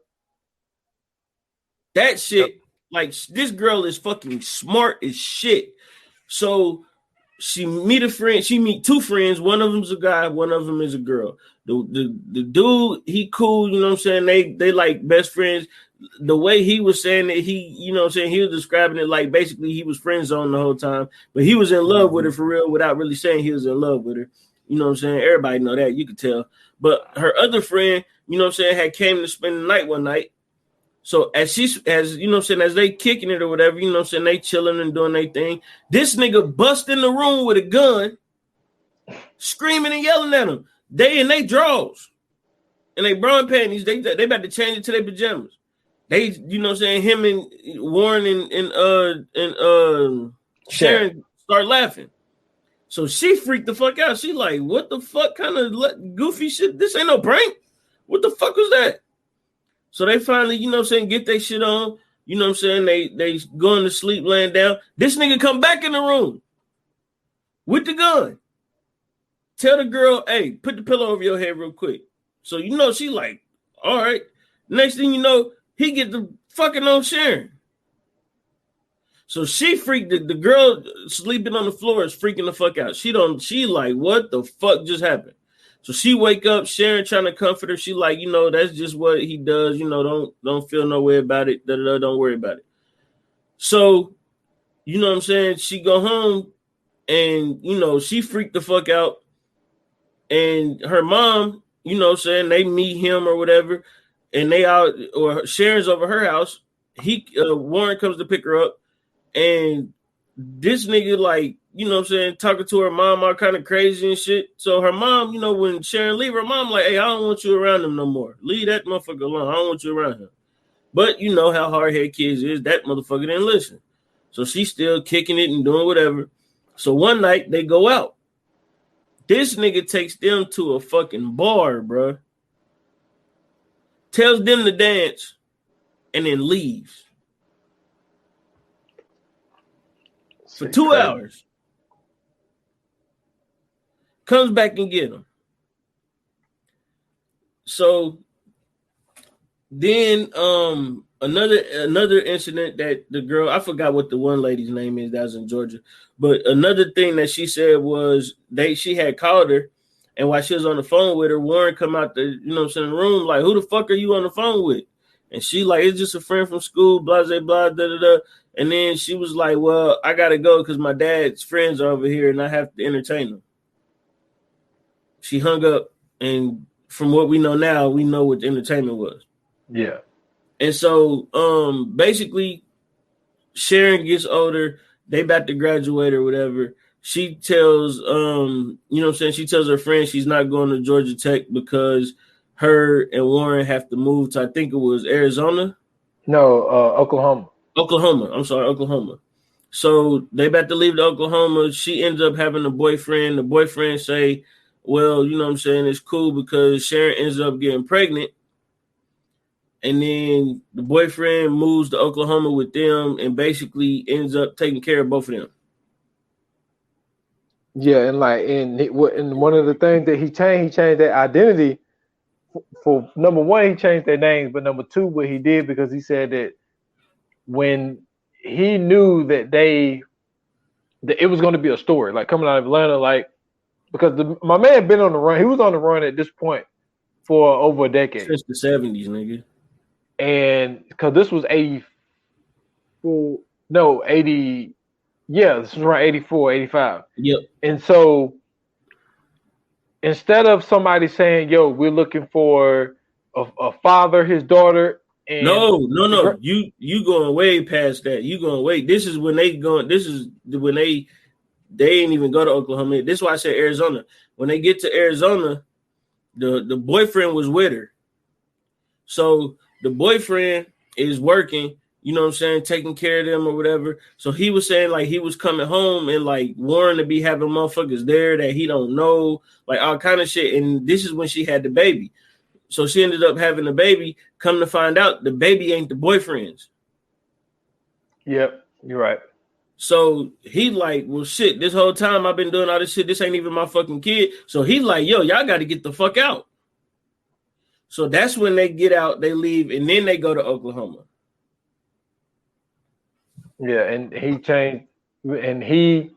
That shit, like this girl is fucking smart as shit. So she meet a friend. She meet two friends. One of them's a guy. One of them is a girl. The dude, he cool. You know what I'm saying? They like best friends. The way he was saying it, you know what I'm saying? He was describing it like basically he was friend zone the whole time, but he was in love with her for real without really saying he was in love with her. You know what I'm saying? Everybody know that. You could tell. But her other friend, you know what I'm saying, had came to spend the night one night. So as you know what I'm saying, as they kicking it or whatever, you know what I'm saying, they chilling and doing their thing. This nigga bust in the room with a gun, screaming and yelling at them. They in they drawers and they brown panties. They about to change it to their pajamas. They, you know what I'm saying, him and Warren and Sharon start laughing. So she freaked the fuck out. She like, what the fuck kind of goofy shit? This ain't no prank. What the fuck was that? So they finally, you know what I'm saying, get their shit on. You know what I'm saying? They going to sleep, laying down. This nigga come back in the room with the gun. Tell the girl, hey, put the pillow over your head real quick. So you know she like, all right. Next thing you know, he get the fucking on Sharon. So she freaked. The girl sleeping on the floor is freaking the fuck out. She like, what the fuck just happened? So she wake up, Sharon trying to comfort her. She like, you know, that's just what he does. You know, don't feel no way about it. Don't worry about it. So, you know what I'm saying? She go home and, you know, she freaked the fuck out. And her mom, you know what I'm saying, they meet him or whatever. And they out, or Sharon's over her house. Warren comes to pick her up. And this nigga, like, you know what I'm saying, talking to her mom all kind of crazy and shit. So her mom, you know, when Sharon leave, her mom like, hey, I don't want you around him no more. Leave that motherfucker alone. I don't want you around him. But you know how hard-headed kids is. That motherfucker didn't listen. So she's still kicking it and doing whatever. So one night they go out. This nigga takes them to a fucking bar, bro. Tells them to dance and then leaves. For 2 hours. Comes back and get him. So then another incident that the girl, I forgot what the one lady's name is that was in Georgia, but another thing that she said was she had called her, and while she was on the phone with her, Warren come out the, you know what I'm saying, room like, who the fuck are you on the phone with? And she like, it's just a friend from school, blah, blah, blah, da, da, da. And then she was like, well, I got to go because my dad's friends are over here and I have to entertain them. She hung up, and from what we know now, we know what the entertainment was. Yeah. And so basically, Sharon gets older. They about to graduate or whatever. She tells, you know what I'm saying, she tells her friend she's not going to Georgia Tech because her and Warren have to move to, I think it was Arizona. No, Oklahoma. Oklahoma. So they about to leave to Oklahoma. She ends up having a boyfriend. The boyfriend say, well, you know what I'm saying, it's cool because Sharon ends up getting pregnant. And then the boyfriend moves to Oklahoma with them and basically ends up taking care of both of them. Yeah, and one of the things that he changed their identity. For number one, he changed their names, but number two, what he did, because he said that when he knew that it was going to be a story, like coming out of Atlanta, like, because my man been on the run. He was on the run at this point for over a decade. Since the 70s, nigga. And because this was 80, this was around 84, 85. Yep. And so instead of somebody saying, yo, we're looking for a father, his daughter. And no. You going way past that. You going way. This is when they ain't even go to Oklahoma. This is why I said Arizona. When they get to Arizona, the boyfriend was with her. So the boyfriend is working, you know what I'm saying, taking care of them or whatever. So he was saying like he was coming home and like Warren to be having motherfuckers there that he don't know, like all kind of shit. And this is when she had the baby. So she ended up having the baby. Come to find out, the baby ain't the boyfriend's. Yep, you're right. So he like, well, shit, this whole time I've been doing all this shit. This ain't even my fucking kid. So he like, yo, y'all got to get the fuck out. So that's when they get out, they leave, and then they go to Oklahoma. Yeah, and he changed, and he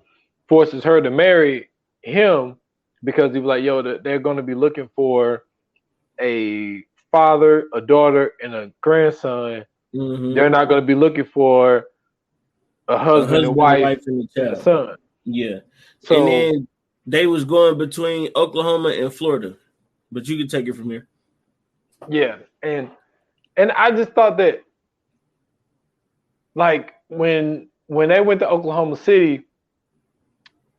forces her to marry him because he was like, "Yo, they're going to be looking for a father, a daughter, and a grandson. Mm-hmm. They're not going to be looking for a A husband and wife and a and a child. son." Yeah. And So then they was going between Oklahoma and Florida. But you can take it from here. yeah, and I just thought that like when they went to Oklahoma City,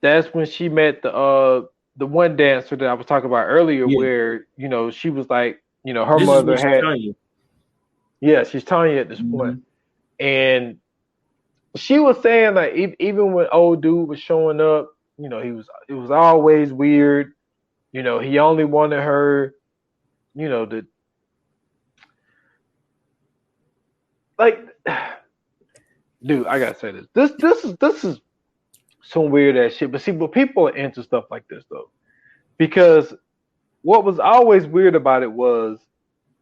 that's when she met the one dancer that I was talking about earlier, Yeah. where she was like, her This is mother what she's had, telling you. yeah, she's Tanya at this point, and she was saying like even when old dude was showing up, it was always weird. He only wanted her, to like, dude. I gotta say this. This is some weird ass shit. But see, but people are into stuff like this though, because what was always weird about it was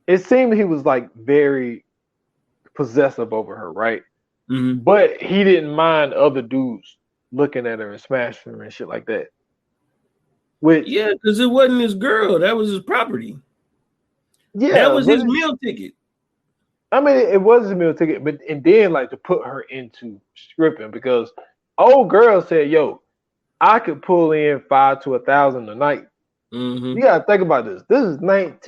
it seemed he was like very possessive over her, right? Mm-hmm. But he didn't mind other dudes looking at her and smashing her and shit like that. Which Yeah, because it wasn't his girl. That was his property. yeah, That was his meal ticket. I mean, it was a meal ticket, but and then like to put her into scripting because old girl said, "Yo, I could pull in 5 to 1,000 a night." Mm-hmm. You gotta think about this. This is mid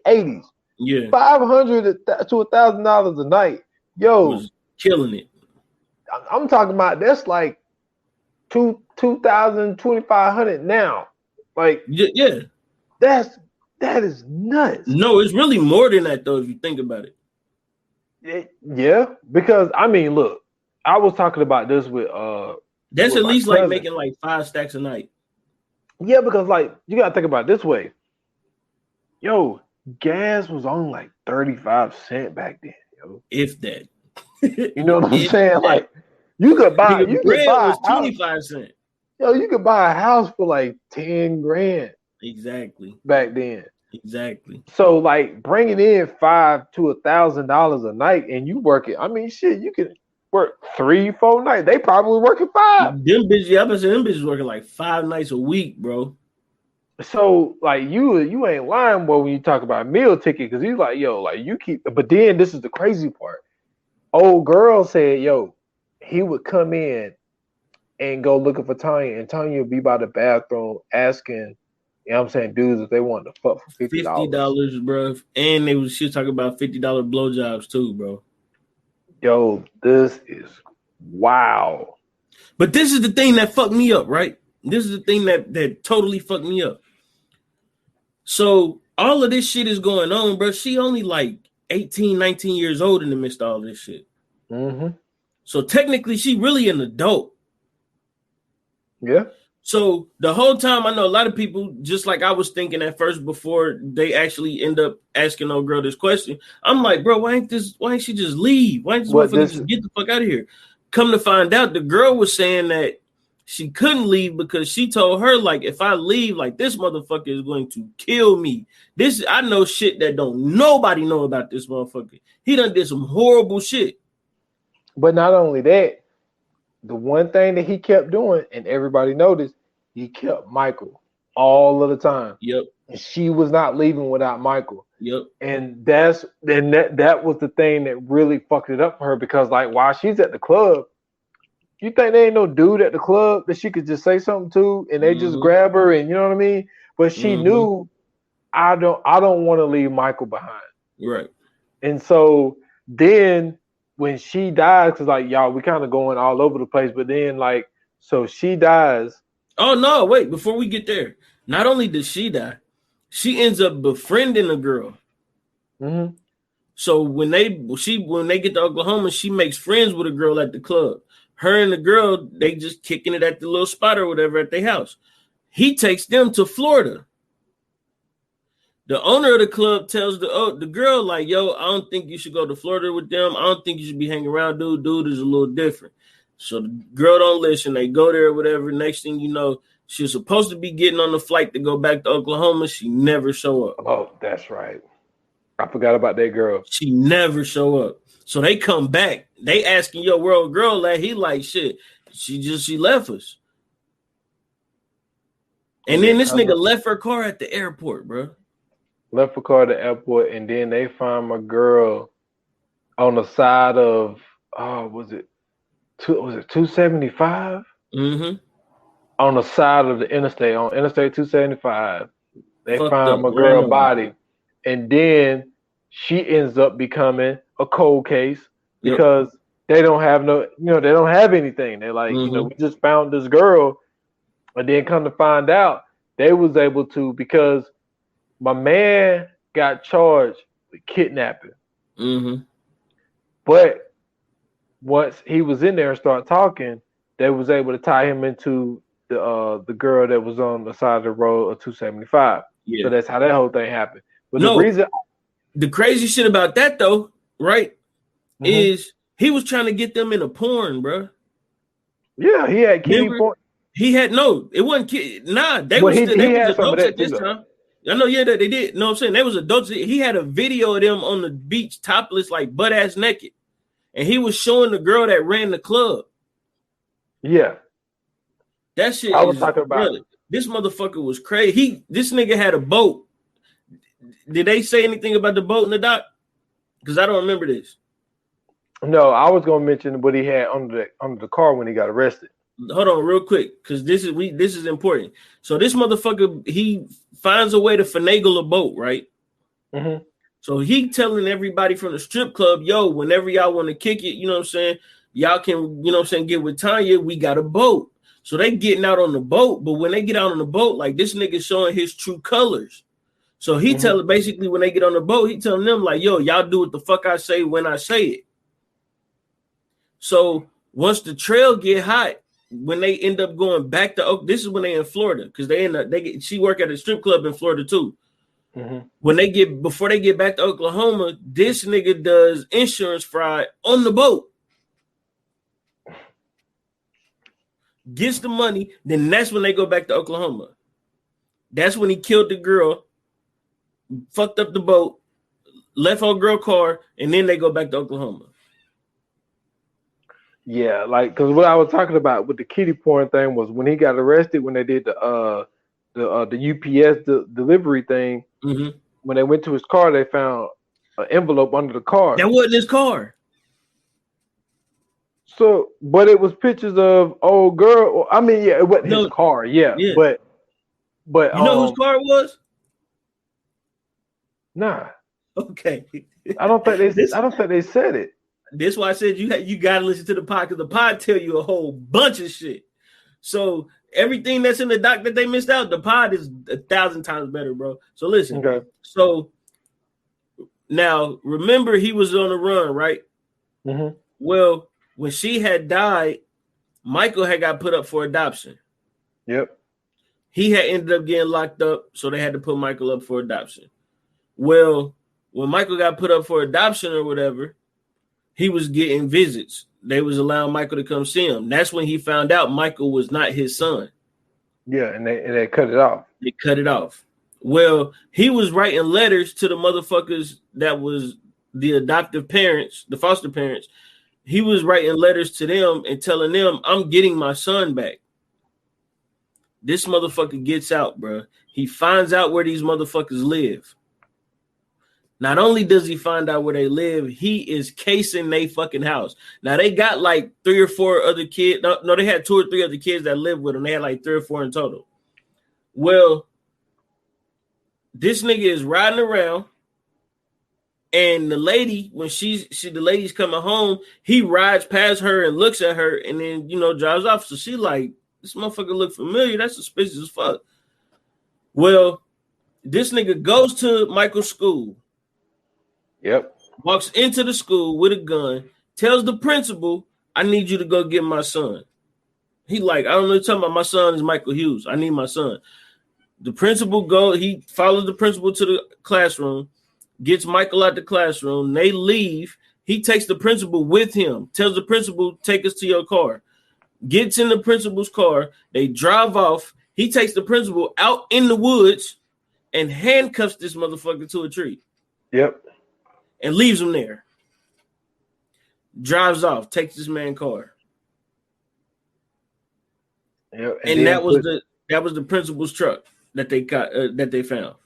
80s. Yeah. 500 to $1,000 a night. Yo, was killing it. I'm talking about that's like 2,000, 2,500 now. Like Yeah. that is nuts. No, it's really more than that though, if you think about it. Yeah, because I mean, look, I was talking about this with that's with at my least cousin. like making like 5 stacks a night. Yeah, because like you gotta think about it this way. Yo, gas was only like 35 cents back then, yo. If that. You know what I'm saying? Like you could buy bread was a house. 25 cents. Yo, you could buy a house for like 10 grand. Exactly. Back then. Exactly. So like bringing in $500 to $1,000 a night, and you work it. I mean, shit, you could work 3-4 nights. They probably working 5. Them bitches working like 5 nights a week, bro. So like you ain't lying, boy, when you talk about meal ticket, because he's like, yo, like you keep. But then this is the crazy part. Old girl said, yo, he would come in and go looking for Tanya, and Tanya would be by the bathroom asking. You know what I'm saying, dudes, if they want to fuck for $50, bro, and she was talking about $50 blowjobs too, bro. Yo, this is wow. But this is the thing that fucked me up, right? This is the thing that totally fucked me up. So all of this shit is going on, bro. She only like 18, 19 years old in the midst of all this shit. Mm-hmm. So technically, she really an adult. Yeah. So the whole time, I know a lot of people, just like I was thinking at first before they actually end up asking old girl this question. I'm like, bro, why ain't she just leave? Why ain't this motherfucker just get the fuck out of here? Come to find out, the girl was saying that she couldn't leave because she told her, like, if I leave, like, this motherfucker is going to kill me. I know shit that don't nobody know about this motherfucker. He done did some horrible shit. But not only that, the one thing that he kept doing, and everybody noticed, he kept Michael all of the time. Yep. And she was not leaving without Michael. Yep. And that was the thing that really fucked it up for her, because like while she's at the club, you think there ain't no dude at the club that she could just say something to and they just grab her, and you know what I mean? But she knew I don't want to leave Michael behind. Right. And so then when she dies, because like y'all, we kind of going all over the place, but then like, so she dies. Oh no, wait, before we get there, not only does she die, she ends up befriending a girl. Mm-hmm. So when they get to Oklahoma, she makes friends with a girl at the club. Her and the girl, they just kicking it at the little spot or whatever at their house. He takes them to Florida. The owner of the club tells the girl, like, yo, I don't think you should go to Florida with them. I don't think you should be hanging around, dude. Dude is a little different. So the girl don't listen. They go there or whatever. Next thing you know, she was supposed to be getting on the flight to go back to Oklahoma. She never show up. Oh, that's right. I forgot about that girl. She never show up. So they come back. They asking your world girl that he like shit. She left us. And then this nigga left her car at the airport, bro. Left her car at the airport, and then they find my girl on the side of was it 275? Mm-hmm. On the side of the interstate, on Interstate 275. They Fucked find up, my girl random. body. And then she ends up becoming a cold case because they don't have they don't have anything. They're like, we just found this girl. And then come to find out, they was able to, because my man got charged with kidnapping. Mm-hmm. But once he was in there and started talking, they was able to tie him into the girl that was on the side of the road of 275. Yeah. So that's how that whole thing happened. But the crazy shit about that though, right, is he was trying to get them in a porn, bro. Yeah, he had kitty porn. He had it wasn't kid. Nah, they was adults at this time. I know, yeah, that they did. Know what I'm saying? They was adults. He had a video of them on the beach, topless, like butt ass naked, and he was showing the girl that ran the club. Yeah, that shit. I was talking about. Brother, this motherfucker was crazy. This nigga had a boat. Did they say anything about the boat in the doc? Because I don't remember this. No, I was gonna mention what he had under the car when he got arrested. Hold on, real quick, because this is important. So this motherfucker, he finds a way to finagle a boat, right? Mm-hmm. So he telling everybody from the strip club, yo, whenever y'all want to kick it, you know what I'm saying, y'all can, you know what I'm saying, get with Tanya. We got a boat. So they getting out on the boat, but when they get out on the boat, like this nigga showing his true colors. So he telling, basically when they get on the boat, he telling them like, yo, y'all do what the fuck I say when I say it. So once the trail get hot, when they end up going back to this is when they in Florida, because she work at a strip club in Florida too. Mm-hmm. Before they get back to Oklahoma, this nigga does insurance fraud on the boat, gets the money, then that's when they go back to Oklahoma. That's when he killed the girl, fucked up the boat, left her girl car, and then they go back to Oklahoma. Yeah, like, because what I was talking about with the kitty porn thing was when he got arrested, when they did the UPS delivery thing. Mm-hmm. When they went to his car, they found an envelope under the car. That wasn't his car. So, but it was pictures of old girl. I mean, yeah, it wasn't his car. Yeah, but you know whose car it was? Nah. Okay. I don't think they said it. That's why I said you gotta listen to the pod, because the pod tell you a whole bunch of shit. So everything that's in the doc that they missed out, the pod is 1,000 times better, bro. So listen. Okay. So now remember he was on the run, right? Mm-hmm. Well, when she had died, Michael had got put up for adoption. Yep. He had ended up getting locked up, so they had to put Michael up for adoption. Well, when Michael got put up for adoption or whatever, he was getting visits. They was allowing Michael to come see him. That's when he found out Michael was not his son. Yeah, and they cut it off. They cut it off. Well, he was writing letters to the motherfuckers that was the adoptive parents, the foster parents. He was writing letters to them and telling them, I'm getting my son back. This motherfucker gets out, bro. He finds out where these motherfuckers live. Not only does he find out where they live, he is casing their fucking house. Now, they got like 3 or 4 other kids. No, they had 2 or 3 other kids that lived with them. They had like 3 or 4 in total. Well, this nigga is riding around, and the lady, when the lady's coming home, he rides past her and looks at her and then, drives off. So she like, this motherfucker look familiar. That's suspicious as fuck. Well, this nigga goes to Michael's school. Yep. Walks into the school with a gun, tells the principal, I need you to go get my son. He like, I don't know what you're talking about. My son is Michael Hughes. I need my son. The principal he follows the principal to the classroom, gets Michael out the classroom. They leave. He takes the principal with him, tells the principal, take us to your car. Gets in the principal's car. They drive off. He takes the principal out in the woods and handcuffs this motherfucker to a tree. Yep. And leaves him there. drives off, takes this man's car. Yep. And that was the principal's truck that they got that they found.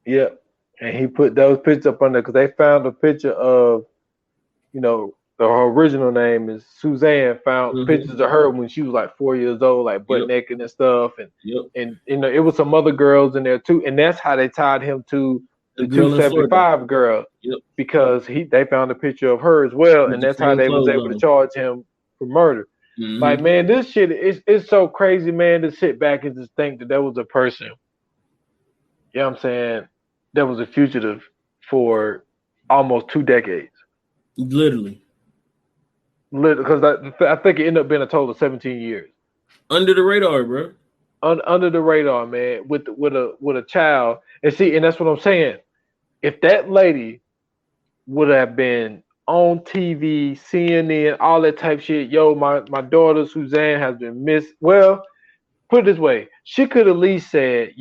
Yep. And he put those pictures up on there because they found a picture of, her original name is Suzanne. Found pictures of her when she was like 4 years old, like butt naked and stuff, and it was some other girls in there too, and that's how they tied him to the 275 girl, because they found a picture of her as well, and that's how they was able to charge him for murder. Like, man, this shit is so crazy, man, to sit back and just think that there was a person, you know what I'm saying, that was a fugitive for almost 2 decades. Literally. Because I think it ended up being a total of 17 years. Under the radar, bro. Under the radar, man, with a child. And that's what I'm saying. If that lady would have been on TV, CNN, all that type shit, my daughter Suzanne has been missed. Well, put it this way, she could at least said,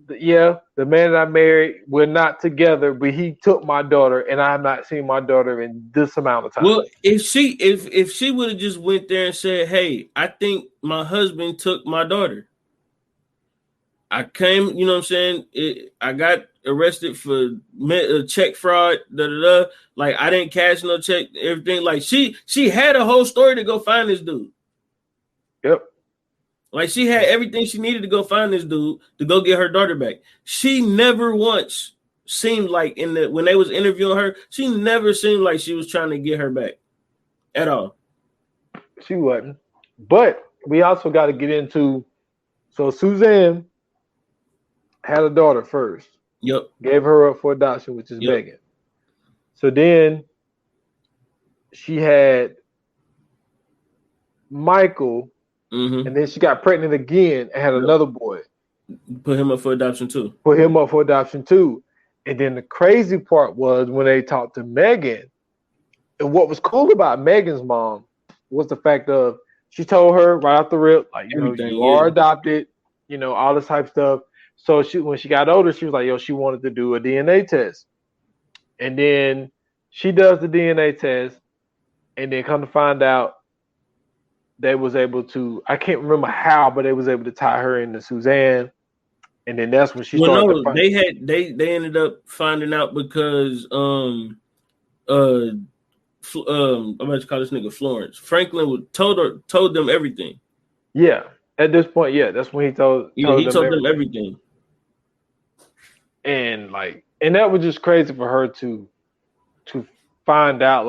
the man that I married, we're not together, but he took my daughter, and I have not seen my daughter in this amount of time. Well, if she would have just went there and said, "Hey, I think my husband took my daughter. I came, you know what I'm saying? I got arrested for check fraud, Like, I didn't cash no check, everything. Like, she had a whole story to go find this dude. Yep. Like, she had everything she needed to go find this dude to go get her daughter back. She never once seemed like when they was interviewing her, she never seemed like she was trying to get her back at all. She wasn't. But we also got to get into, so Suzanne had a daughter first. Yep. Gave her up for adoption, which is Megan. So then she had Michael. And then she got pregnant again and had another boy. Put him up for adoption too. And then the crazy part was when they talked to Megan, and what was cool about Megan's mom was the fact of she told her right off the rip, like, you are adopted, all this type of stuff. So when she got older, she was like, she wanted to do a DNA test. And then she does the DNA test, and then come to find out, they was able to, I can't remember how, but they was able to tie her into Suzanne. And then that's when she started. No, they ended up finding out because I'm about to call this nigga Florence. Franklin told them everything. Yeah. At this point, that's when he told them everything. And that was just crazy for her to find out,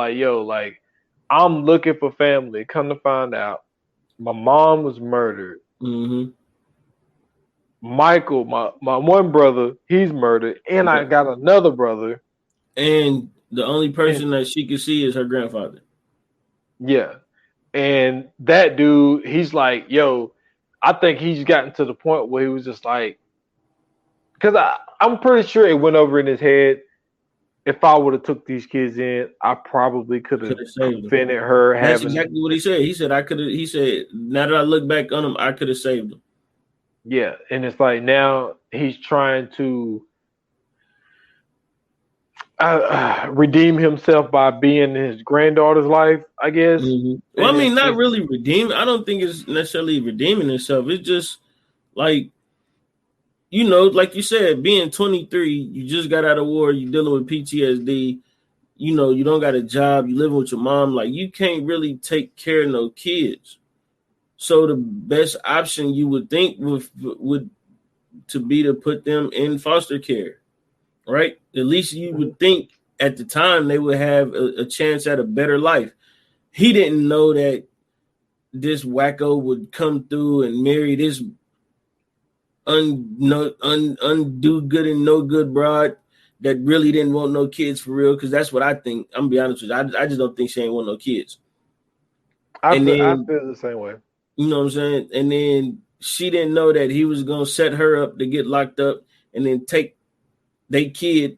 I'm looking for family. Come to find out, my mom was murdered. Michael, my one brother, he's murdered, and I got another brother. And the only person that she could see is her grandfather. Yeah. And that dude, he's like, I think he's gotten to the point where he was just like, because I'm pretty sure it went over in his head, if I would have took these kids in, I probably could have prevented her having. That's exactly what he said. He said, He said, now that I look back on him, I could have saved them. Yeah, and it's like now he's trying to redeem himself by being in his granddaughter's life, I guess. Well, I mean, not really redeem. I don't think it's necessarily redeeming himself. It's just like, like you said, being 23, you just got out of war, you're dealing with PTSD, you don't got a job, you living with your mom, like, you can't really take care of no kids. So the best option you would think would to be to put them in foster care, right? At least you would think at the time they would have a chance at a better life. He didn't know that this wacko would come through and marry this undo good and no good broad that really didn't want no kids for real, because that's what I think. I'm gonna be honest with you. I just don't think she ain't want no kids. I feel the same way. You know what I'm saying? And then she didn't know that he was gonna set her up to get locked up and then take their kid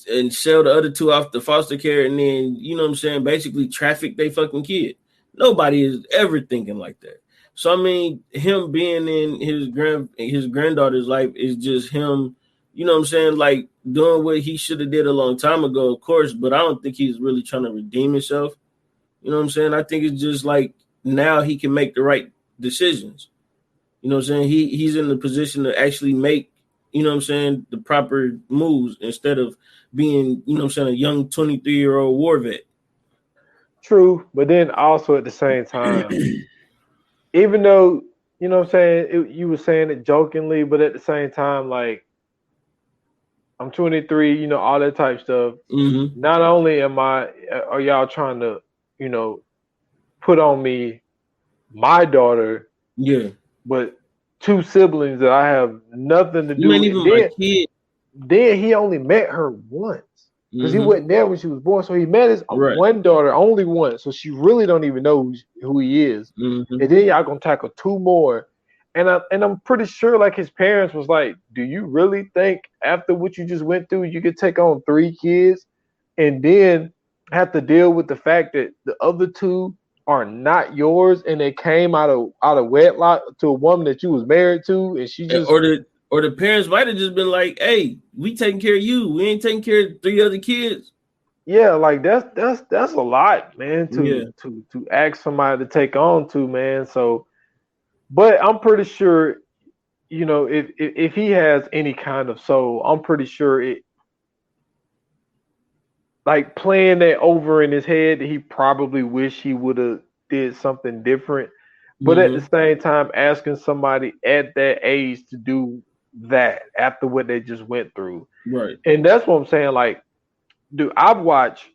and sell the other two off the foster care, and then, you know what I'm saying, basically traffic they fucking kid. Nobody is ever thinking like that. So I mean, him being in his granddaughter's life is just him you know what I'm saying, like doing what he should have did a long time ago, of course, but I don't think he's really trying to redeem himself. You know what I'm saying? I think it's just like now he can make the right decisions. You know what I'm saying? He's in the position to actually make, you know what I'm saying, the proper moves instead of being, you know what I'm saying, a young 23-year-old war vet. True, but then also at the same time, even though, you know what I'm saying, you were saying it jokingly, but at the same time, like, I'm 23, you know, all that type stuff. Mm-hmm. Not only are y'all trying to, you know, put on me my daughter, yeah, but two siblings that I have nothing to do with. Even my kid. Then he only met her once because he wasn't there when she was born. So he met his one daughter only once. So she really don't even know who he is. Mm-hmm. And then y'all gonna tackle two more. And I'm pretty sure like his parents was like, do you really think after what you just went through, you could take on 3 kids and then have to deal with the fact that the other 2 are not yours and they came out of wedlock to a woman that you was married to, and she just or the parents might have just been like, hey, we taking care of you. We ain't taking care of 3 other kids. Yeah, like that's a lot, man, to ask somebody to take on to, man. So, but I'm pretty sure, you know, if he has any kind of soul, I'm pretty sure it, like playing that over in his head, he probably wish he would have did something different. But at the same time, asking somebody at that age to do that after what they just went through. Right. And that's what I'm saying. Like, dude, I've watched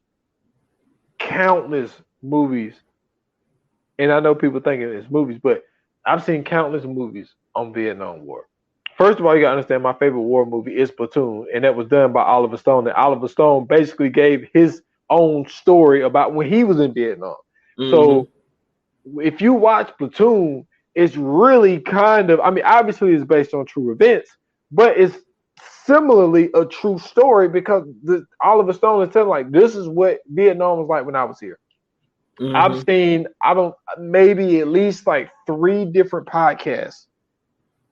countless movies, and I know people thinking it's movies, but I've seen countless movies on Vietnam War. First of all, you gotta understand my favorite war movie is Platoon, and that was done by Oliver Stone. And Oliver Stone basically gave his own story about when he was in Vietnam. So if you watch Platoon, it's really kind of, I mean, obviously it's based on true events, but it's similarly a true story because Oliver Stone is telling like, this is what Vietnam was like when I was here. I've seen, maybe at least like 3 different podcasts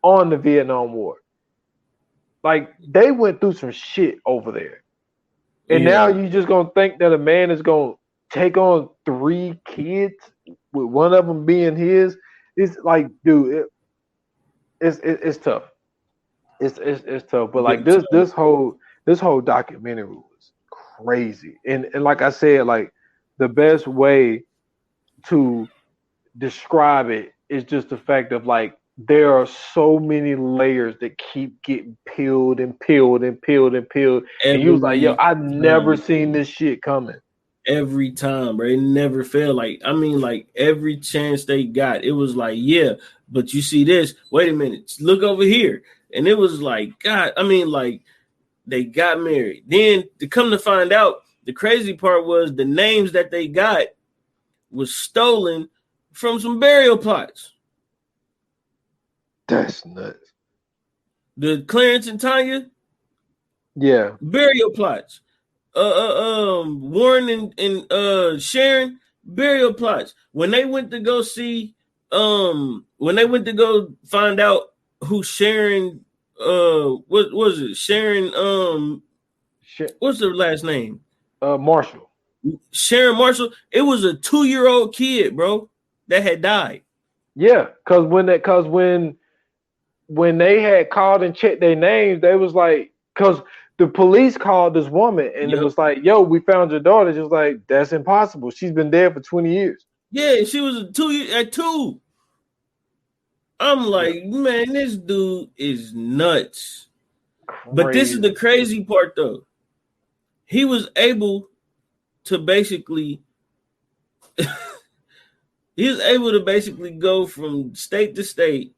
on the Vietnam War. Like, they went through some shit over there. And now you just gonna think that a man is gonna take on 3 kids with one of them being his? It's like, dude, it's tough. It's tough. But like this whole documentary was crazy. And like I said, like the best way to describe it is just the fact of like there are so many layers that keep getting peeled and peeled and peeled and peeled. And you was like, yo, I've never seen this shit coming. Every time, bro. It never failed. Like, I mean, like every chance they got, it was like, yeah, but you see this, wait a minute, look over here. And it was like, God, I mean, like they got married. Then to come to find out, the crazy part was the names that they got was stolen from some burial plots. That's nuts. The Clarence and Tanya, yeah, burial plots. Warren and Sharon, burial plots. When they went to go see, when they went to go find out who Sharon, what was it? Sharon, what's her last name? Marshall. Sharon Marshall. It was a 2-year-old kid, bro, that had died. Yeah, because when they had called and checked their names, they was like, because the police called this woman and it was like, yo, we found your daughter. She was like, that's impossible. She's been dead for 20 years. Yeah, she was at 2. I'm like, man, this dude is nuts. Crazy. But this is the crazy part, though. He was able to basically go from state to state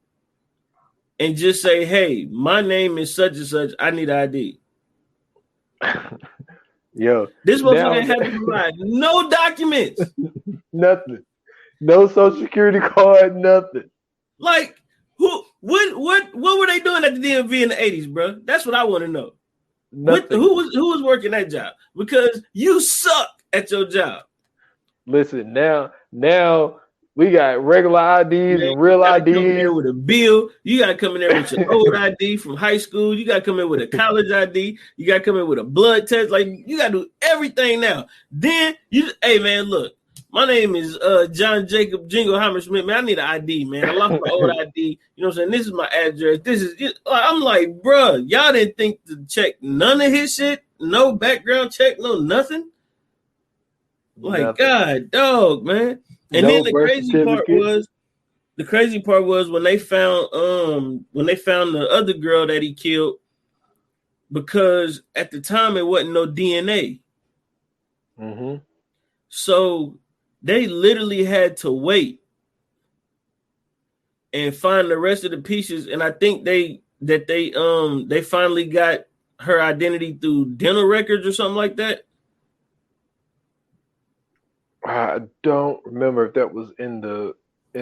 and just say, hey, my name is such and such. I need ID. Yo, this motherfucker had to provide no documents. Nothing. No social security card, nothing. Like, what were they doing at the DMV in the 80s, bro? That's what I want to know. Who was working that job? Because you suck at your job. Listen, now We got regular IDs and real You gotta come in there IDs. with a bill. You gotta come in there with your old ID from high school. You gotta come in with a college ID. You gotta come in with a blood test. Like you gotta do everything now. Then hey man, look, my name is John Jacob Jingleheimer Smith. Man, I need an ID, man. I lost my old ID. You know what I'm saying? This is my address. This is. I'm like, bruh, y'all didn't think to check none of his shit. No background check. No nothing. Like Nothing. God, dog, man. And No then the birth crazy part was when they found the other girl that he killed, because at the time it wasn't no DNA. Mm-hmm. So they literally had to wait and find the rest of the pieces. And I think they finally got her identity through dental records or something like that. I don't remember if that was in the.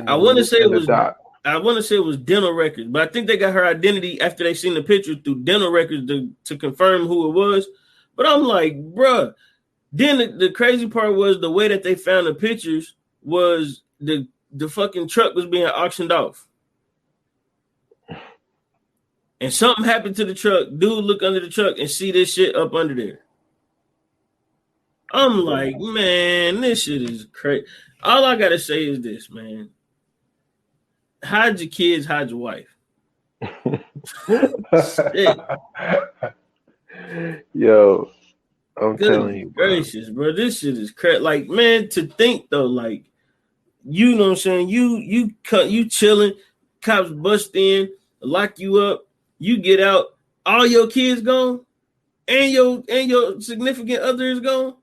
I want to say it was. doc. I want to say it was dental records, but I think they got her identity after they seen the picture through dental records to confirm who it was. But I'm like, bruh. Then the crazy part was the way that they found the pictures was the fucking truck was being auctioned off. And something happened to the truck. Dude look under the truck and see this shit up under there. I'm like, man, this shit is crazy. All I gotta say is this, man. Hide your kids, hide your wife. Yo, I'm Good telling you, gracious, bro. This shit is crazy. Like, man, to think though, like, you know what I'm saying? You chilling, cops bust in, lock you up, you get out, all your kids gone, and your significant other is gone.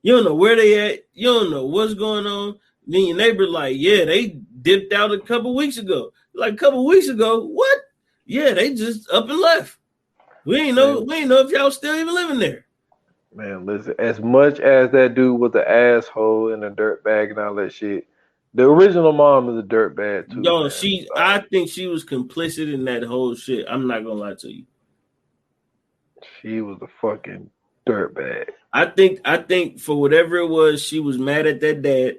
You don't know where they at. You don't know what's going on. Then your neighbor like, yeah, they dipped out a couple weeks ago. Like a couple weeks ago, what? Yeah, they just up and left. We ain't know if y'all still even living there. Man, listen, as much as that dude was an asshole and a dirtbag and all that shit, the original mom is a dirtbag too. Yo, man. I think she was complicit in that whole shit. I'm not gonna lie to you. She was a fucking dirtbag. I think for whatever it was, she was mad at that dad.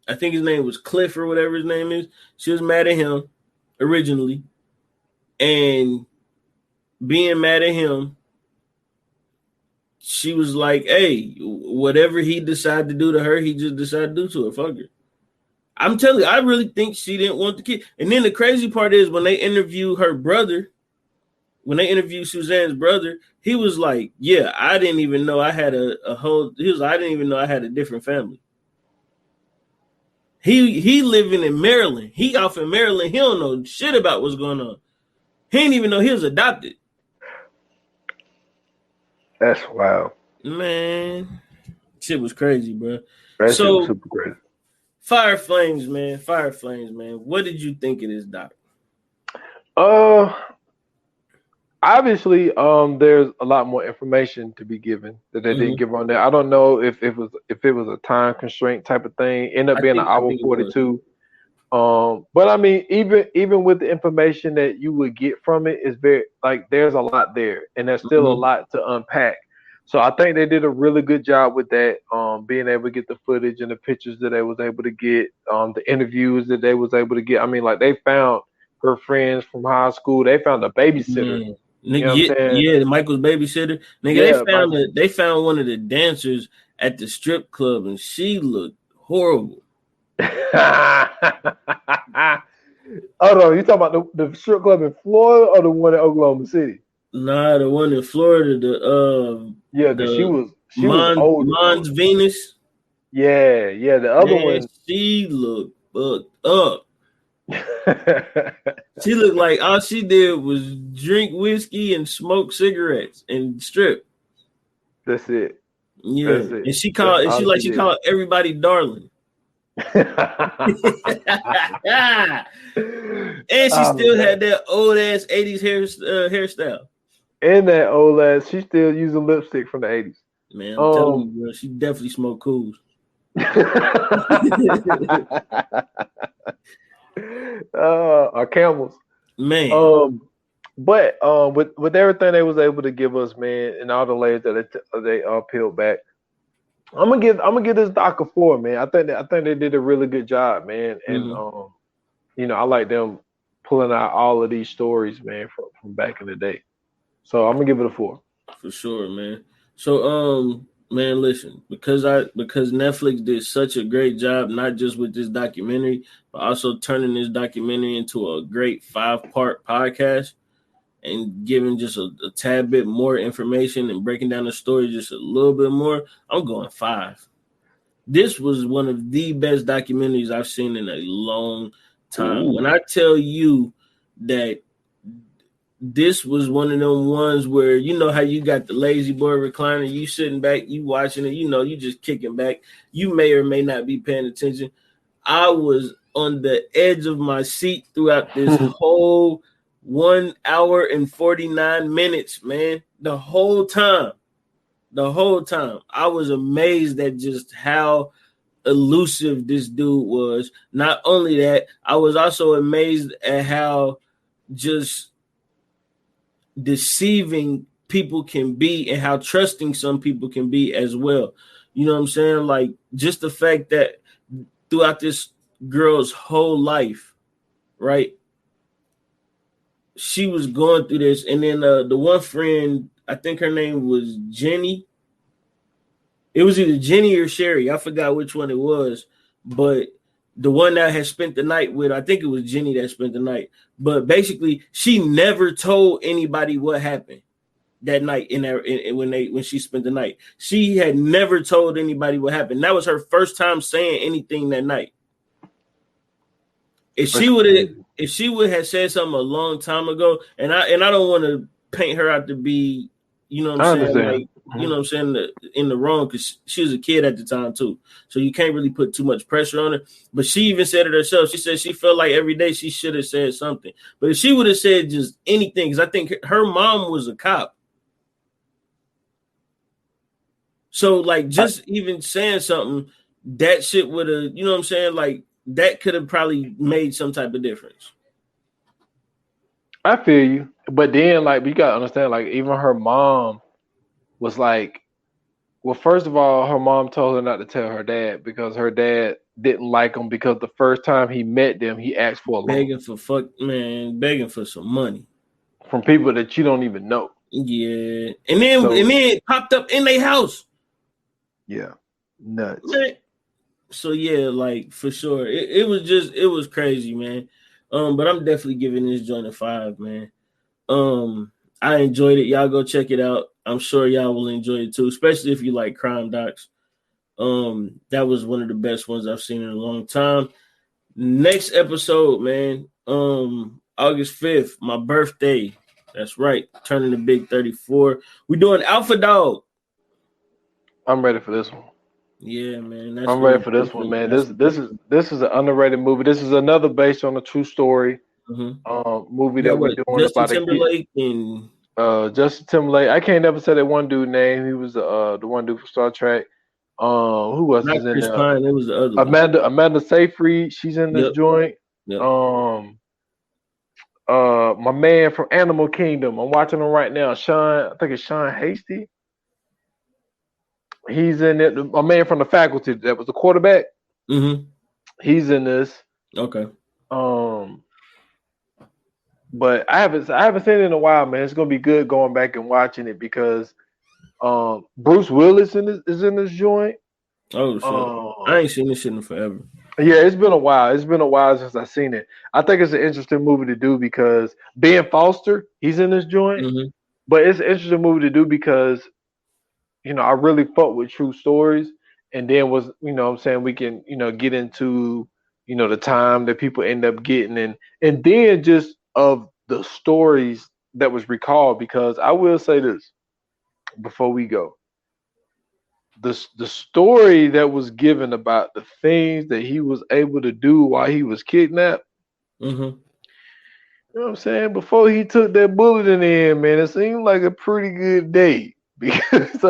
I think his name was Cliff or whatever his name is. She was mad at him originally. And being mad at him, she was like, hey, whatever he decided to do to her, he just decided to do to her. Fuck her. I'm telling you, I really think she didn't want the kid. And then the crazy part is when they interviewed her brother, when they interviewed Suzanne's brother, he was like, yeah, I didn't even know I had I didn't even know I had a different family. He living in Maryland. He off in Maryland. He don't know shit about what's going on. He didn't even know he was adopted. That's wild. Man, shit was crazy, bro. That shit was super crazy. Fire Flames, man. Fire Flames, man. What did you think of this doc? Obviously, there's a lot more information to be given that they didn't give on there. I don't know if it was a time constraint type of thing. Ended up being an hour 42. But I mean, even with the information that you would get from it, is very like there's a lot there, and there's still a lot to unpack. So I think they did a really good job with that. Being able to get the footage and the pictures that they was able to get, the interviews that they was able to get. I mean, like they found her friends from high school. They found a babysitter. You know what I'm saying? Michael's babysitter. Nigga, they found one of the dancers at the strip club, and she looked horrible. Hold on, you talking about the strip club in Florida or the one in Oklahoma City? Nah, the one in Florida. She was old. Mons Venus. Yeah, the other one. She looked fucked up. She looked like all she did was drink whiskey and smoke cigarettes and strip. That's it. Yeah, that's it. And she called everybody darling. And she still had that old ass 80s hairstyle. And that old ass, she still using lipstick from the 80s. Man, I'm telling you, bro, she definitely smoked cools. Or Camels, man. But with everything they was able to give us, man, and all the layers that they peeled back, I'm gonna give this doc a 4, man. I think they did a really good job, man. And I like them pulling out all of these stories, man, from back in the day. So I'm gonna give it a 4. For sure, man. So man, listen, because Netflix did such a great job, not just with this documentary, but also turning this documentary into a great 5-part podcast and giving just a tad bit more information and breaking down the story just a little bit more, I'm going 5. This was one of the best documentaries I've seen in a long time. Ooh. When I tell you that this was one of them ones where, you know how you got the lazy boy recliner, you sitting back, you watching it, you just kicking back. You may or may not be paying attention. I was on the edge of my seat throughout this whole 1 hour and 49 minutes, man. The whole time. I was amazed at just how elusive this dude was. Not only that, I was also amazed at how just deceiving people can be and how trusting some people can be as well. You know what I'm saying? Like, just the fact that throughout this girl's whole life, right, she was going through this. And then the one friend, I think her name was Jenny. It was either Jenny or Sherry. I forgot which one it was. But the one that had spent the night with, I think it was Jenny that spent the night. But basically, she never told anybody what happened that night when she spent the night. She had never told anybody what happened. That was her first time saying anything that night. If she would have said something a long time ago, and I don't want to paint her out to be, you know what I'm saying, like, you know what I'm saying, in the wrong, because she was a kid at the time too. So you can't really put too much pressure on her. But she even said it herself. She said she felt like every day she should have said something. But if she would have said just anything, because I think her mom was a cop. So like just even saying something, that shit would have, you know what I'm saying, like that could have probably made some type of difference. I feel you. But then like you gotta understand, like even her mom was like, well, first of all, her mom told her not to tell her dad because her dad didn't like him because the first time he met them, he asked for a loan. Begging for some money from people that you don't even know. Yeah, and then it popped up in their house. Yeah, nuts. Man. So yeah, like for sure, it was crazy, man. But I'm definitely giving this joint a 5, man. I enjoyed it. Y'all go check it out. I'm sure y'all will enjoy it too, especially if you like crime docs. That was one of the best ones I've seen in a long time. Next episode, man. August 5th, my birthday. That's right, turning the big 34. We're doing Alpha Dog. I'm ready for this one. Yeah, man. I'm ready for this one, man. This is an underrated movie. This is another based on a true story movie that we're doing Justin Timberlake and Justin Timberlake. I can't never say that one dude's name. He was the one dude for Star Trek. Who was in there? Pine, it was the other Amanda Seyfried. She's in this joint. Yep. My man from Animal Kingdom. I'm watching him right now. I think it's Sean Hasty. He's in it. My man from The Faculty that was the quarterback. Mm-hmm. He's in this. Okay. But I haven't seen it in a while, man. It's gonna be good going back and watching it because Bruce Willis is in this joint. Oh shit! I ain't seen this shit in forever. Yeah, it's been a while. It's been a while since I've seen it. I think it's an interesting movie to do because Ben Foster, he's in this joint. Mm-hmm. But it's an interesting movie to do because, you know, I really fuck with true stories. And then what I'm saying, we can, get into, the time that people end up getting and then just of the stories that was recalled, because I will say this before we go. The story that was given about the things that he was able to do while he was kidnapped. Mm-hmm. You know what I'm saying? Before he took that bullet in the end, man, it seemed like a pretty good day. Because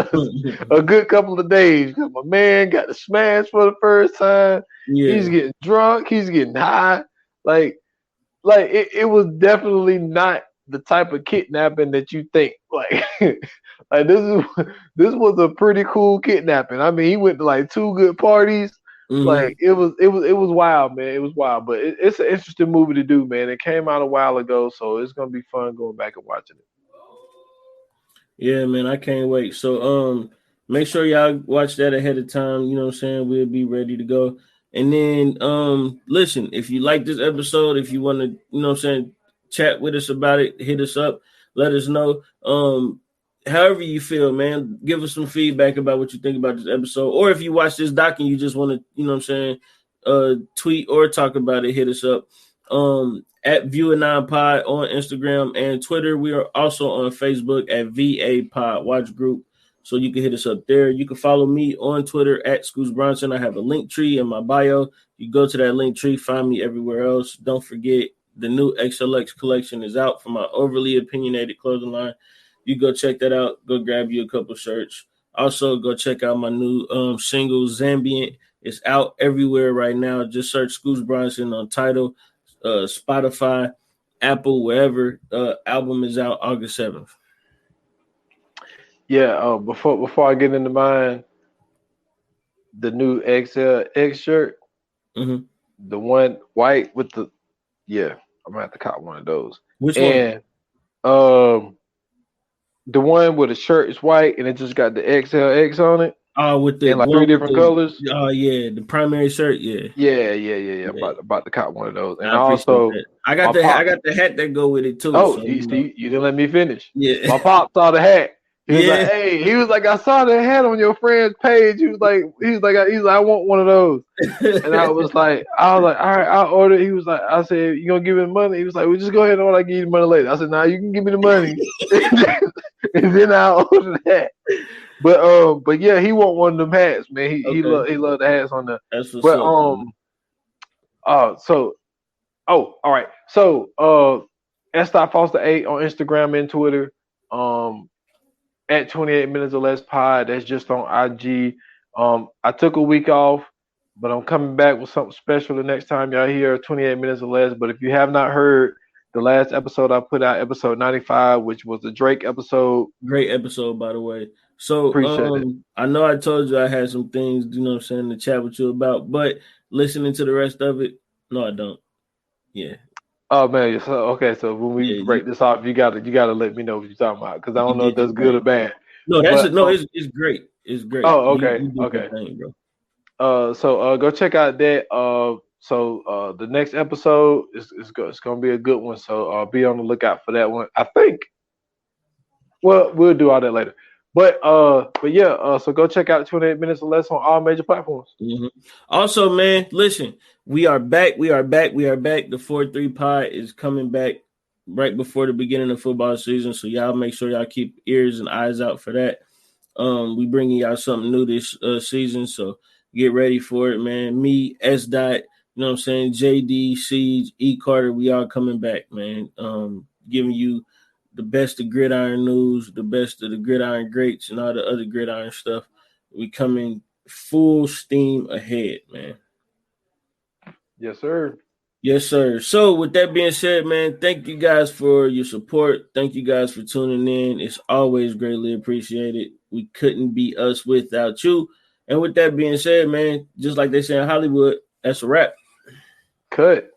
a good couple of days. My man got to smash for the first time. Yeah. He's getting drunk. He's getting high. Like it was definitely not the type of kidnapping that you think. Like, like this was a pretty cool kidnapping. I mean, he went to like 2 good parties. Mhm. Like it was wild, man. It was wild, but it's an interesting movie to do, man. It came out a while ago, so it's gonna be fun going back and watching it. Yeah, man, I can't wait. So make sure y'all watch that ahead of time. You know what I'm saying? We'll be ready to go. And then listen, if you like this episode, if you want to, you know what I'm saying, chat with us about it, hit us up, let us know. However you feel, man, give us some feedback about what you think about this episode. Or if you watch this doc and you just want to, you know what I'm saying, tweet or talk about it, hit us up. At View9Pod on Instagram and Twitter. We are also on Facebook at VA Pod Watch Group. So you can hit us up there. You can follow me on Twitter at Scoots Bronson. I have a link tree in my bio. You go to that link tree, find me everywhere else. Don't forget the new XLX collection is out for my overly opinionated clothing line. You go check that out. Go grab you a couple shirts. Also, go check out my new single, Zambient. It's out everywhere right now. Just search Scoots Bronson on Tidal, Spotify, Apple, wherever. Album is out August 7th. Yeah, before I get into mine, the new XLX shirt, Mm-hmm. the one white with the, I'm gonna have to cop one of those. Which one? The one with the shirt is white and it just got the XLX on it. With the and like 3 different colors. Oh yeah, the primary shirt. Yeah. About to cop one of those. And I also, I got the hat that go with it too. Oh, so, you didn't let me finish. Yeah, my pop saw the hat. He was like, "Hey," he was like, "I saw the hat on your friend's page." He was like, "I want one of those." And I was like, "All right, I'll order." He was like, "I said, you gonna give me the money?" He was like, "Well, just go ahead and order. I give you the money later." I said, "Nah, you can give me the money, and then I'll order that." But yeah, he want one of them hats, man. He loved the hats on there. That's what's up. All right. So S.Foster8 on Instagram and Twitter. At 28 minutes or less pod. That's just on IG. I took a week off, but I'm coming back with something special the next time y'all hear 28 minutes or less. But if you have not heard the last episode I put out, episode 95, which was the Drake episode. Great episode, by the way. So Appreciate it. I know I told you I had some things, you know what I'm saying, to chat with you about, but listening to the rest of it, no, I don't. Yeah. Oh man, so when we break this off, you gotta let me know what you're talking about, because I don't know if that's good or bad. No, it's great. It's great. Oh, okay, you okay. Thing, bro. So go check out that. So the next episode is gonna be a good one. So be on the lookout for that one. I think. Well, we'll do all that later. But yeah. So go check out 28 minutes or less on all major platforms. Mm-hmm. Also, man, listen. We are back. The 4-3 pod is coming back right before the beginning of football season. So y'all make sure y'all keep ears and eyes out for that. We bringing y'all something new this season. So get ready for it, man. Me, S. Dot, you know what I'm saying? JD, Siege, E. Carter, we all coming back, man. Giving you the best of gridiron news, the best of the gridiron greats and all the other gridiron stuff. We coming full steam ahead, man. Yes, sir. Yes, sir. So with that being said, man, thank you guys for your support. Thank you guys for tuning in. It's always greatly appreciated. We couldn't be us without you. And with that being said, man, just like they say in Hollywood, that's a wrap. Cut.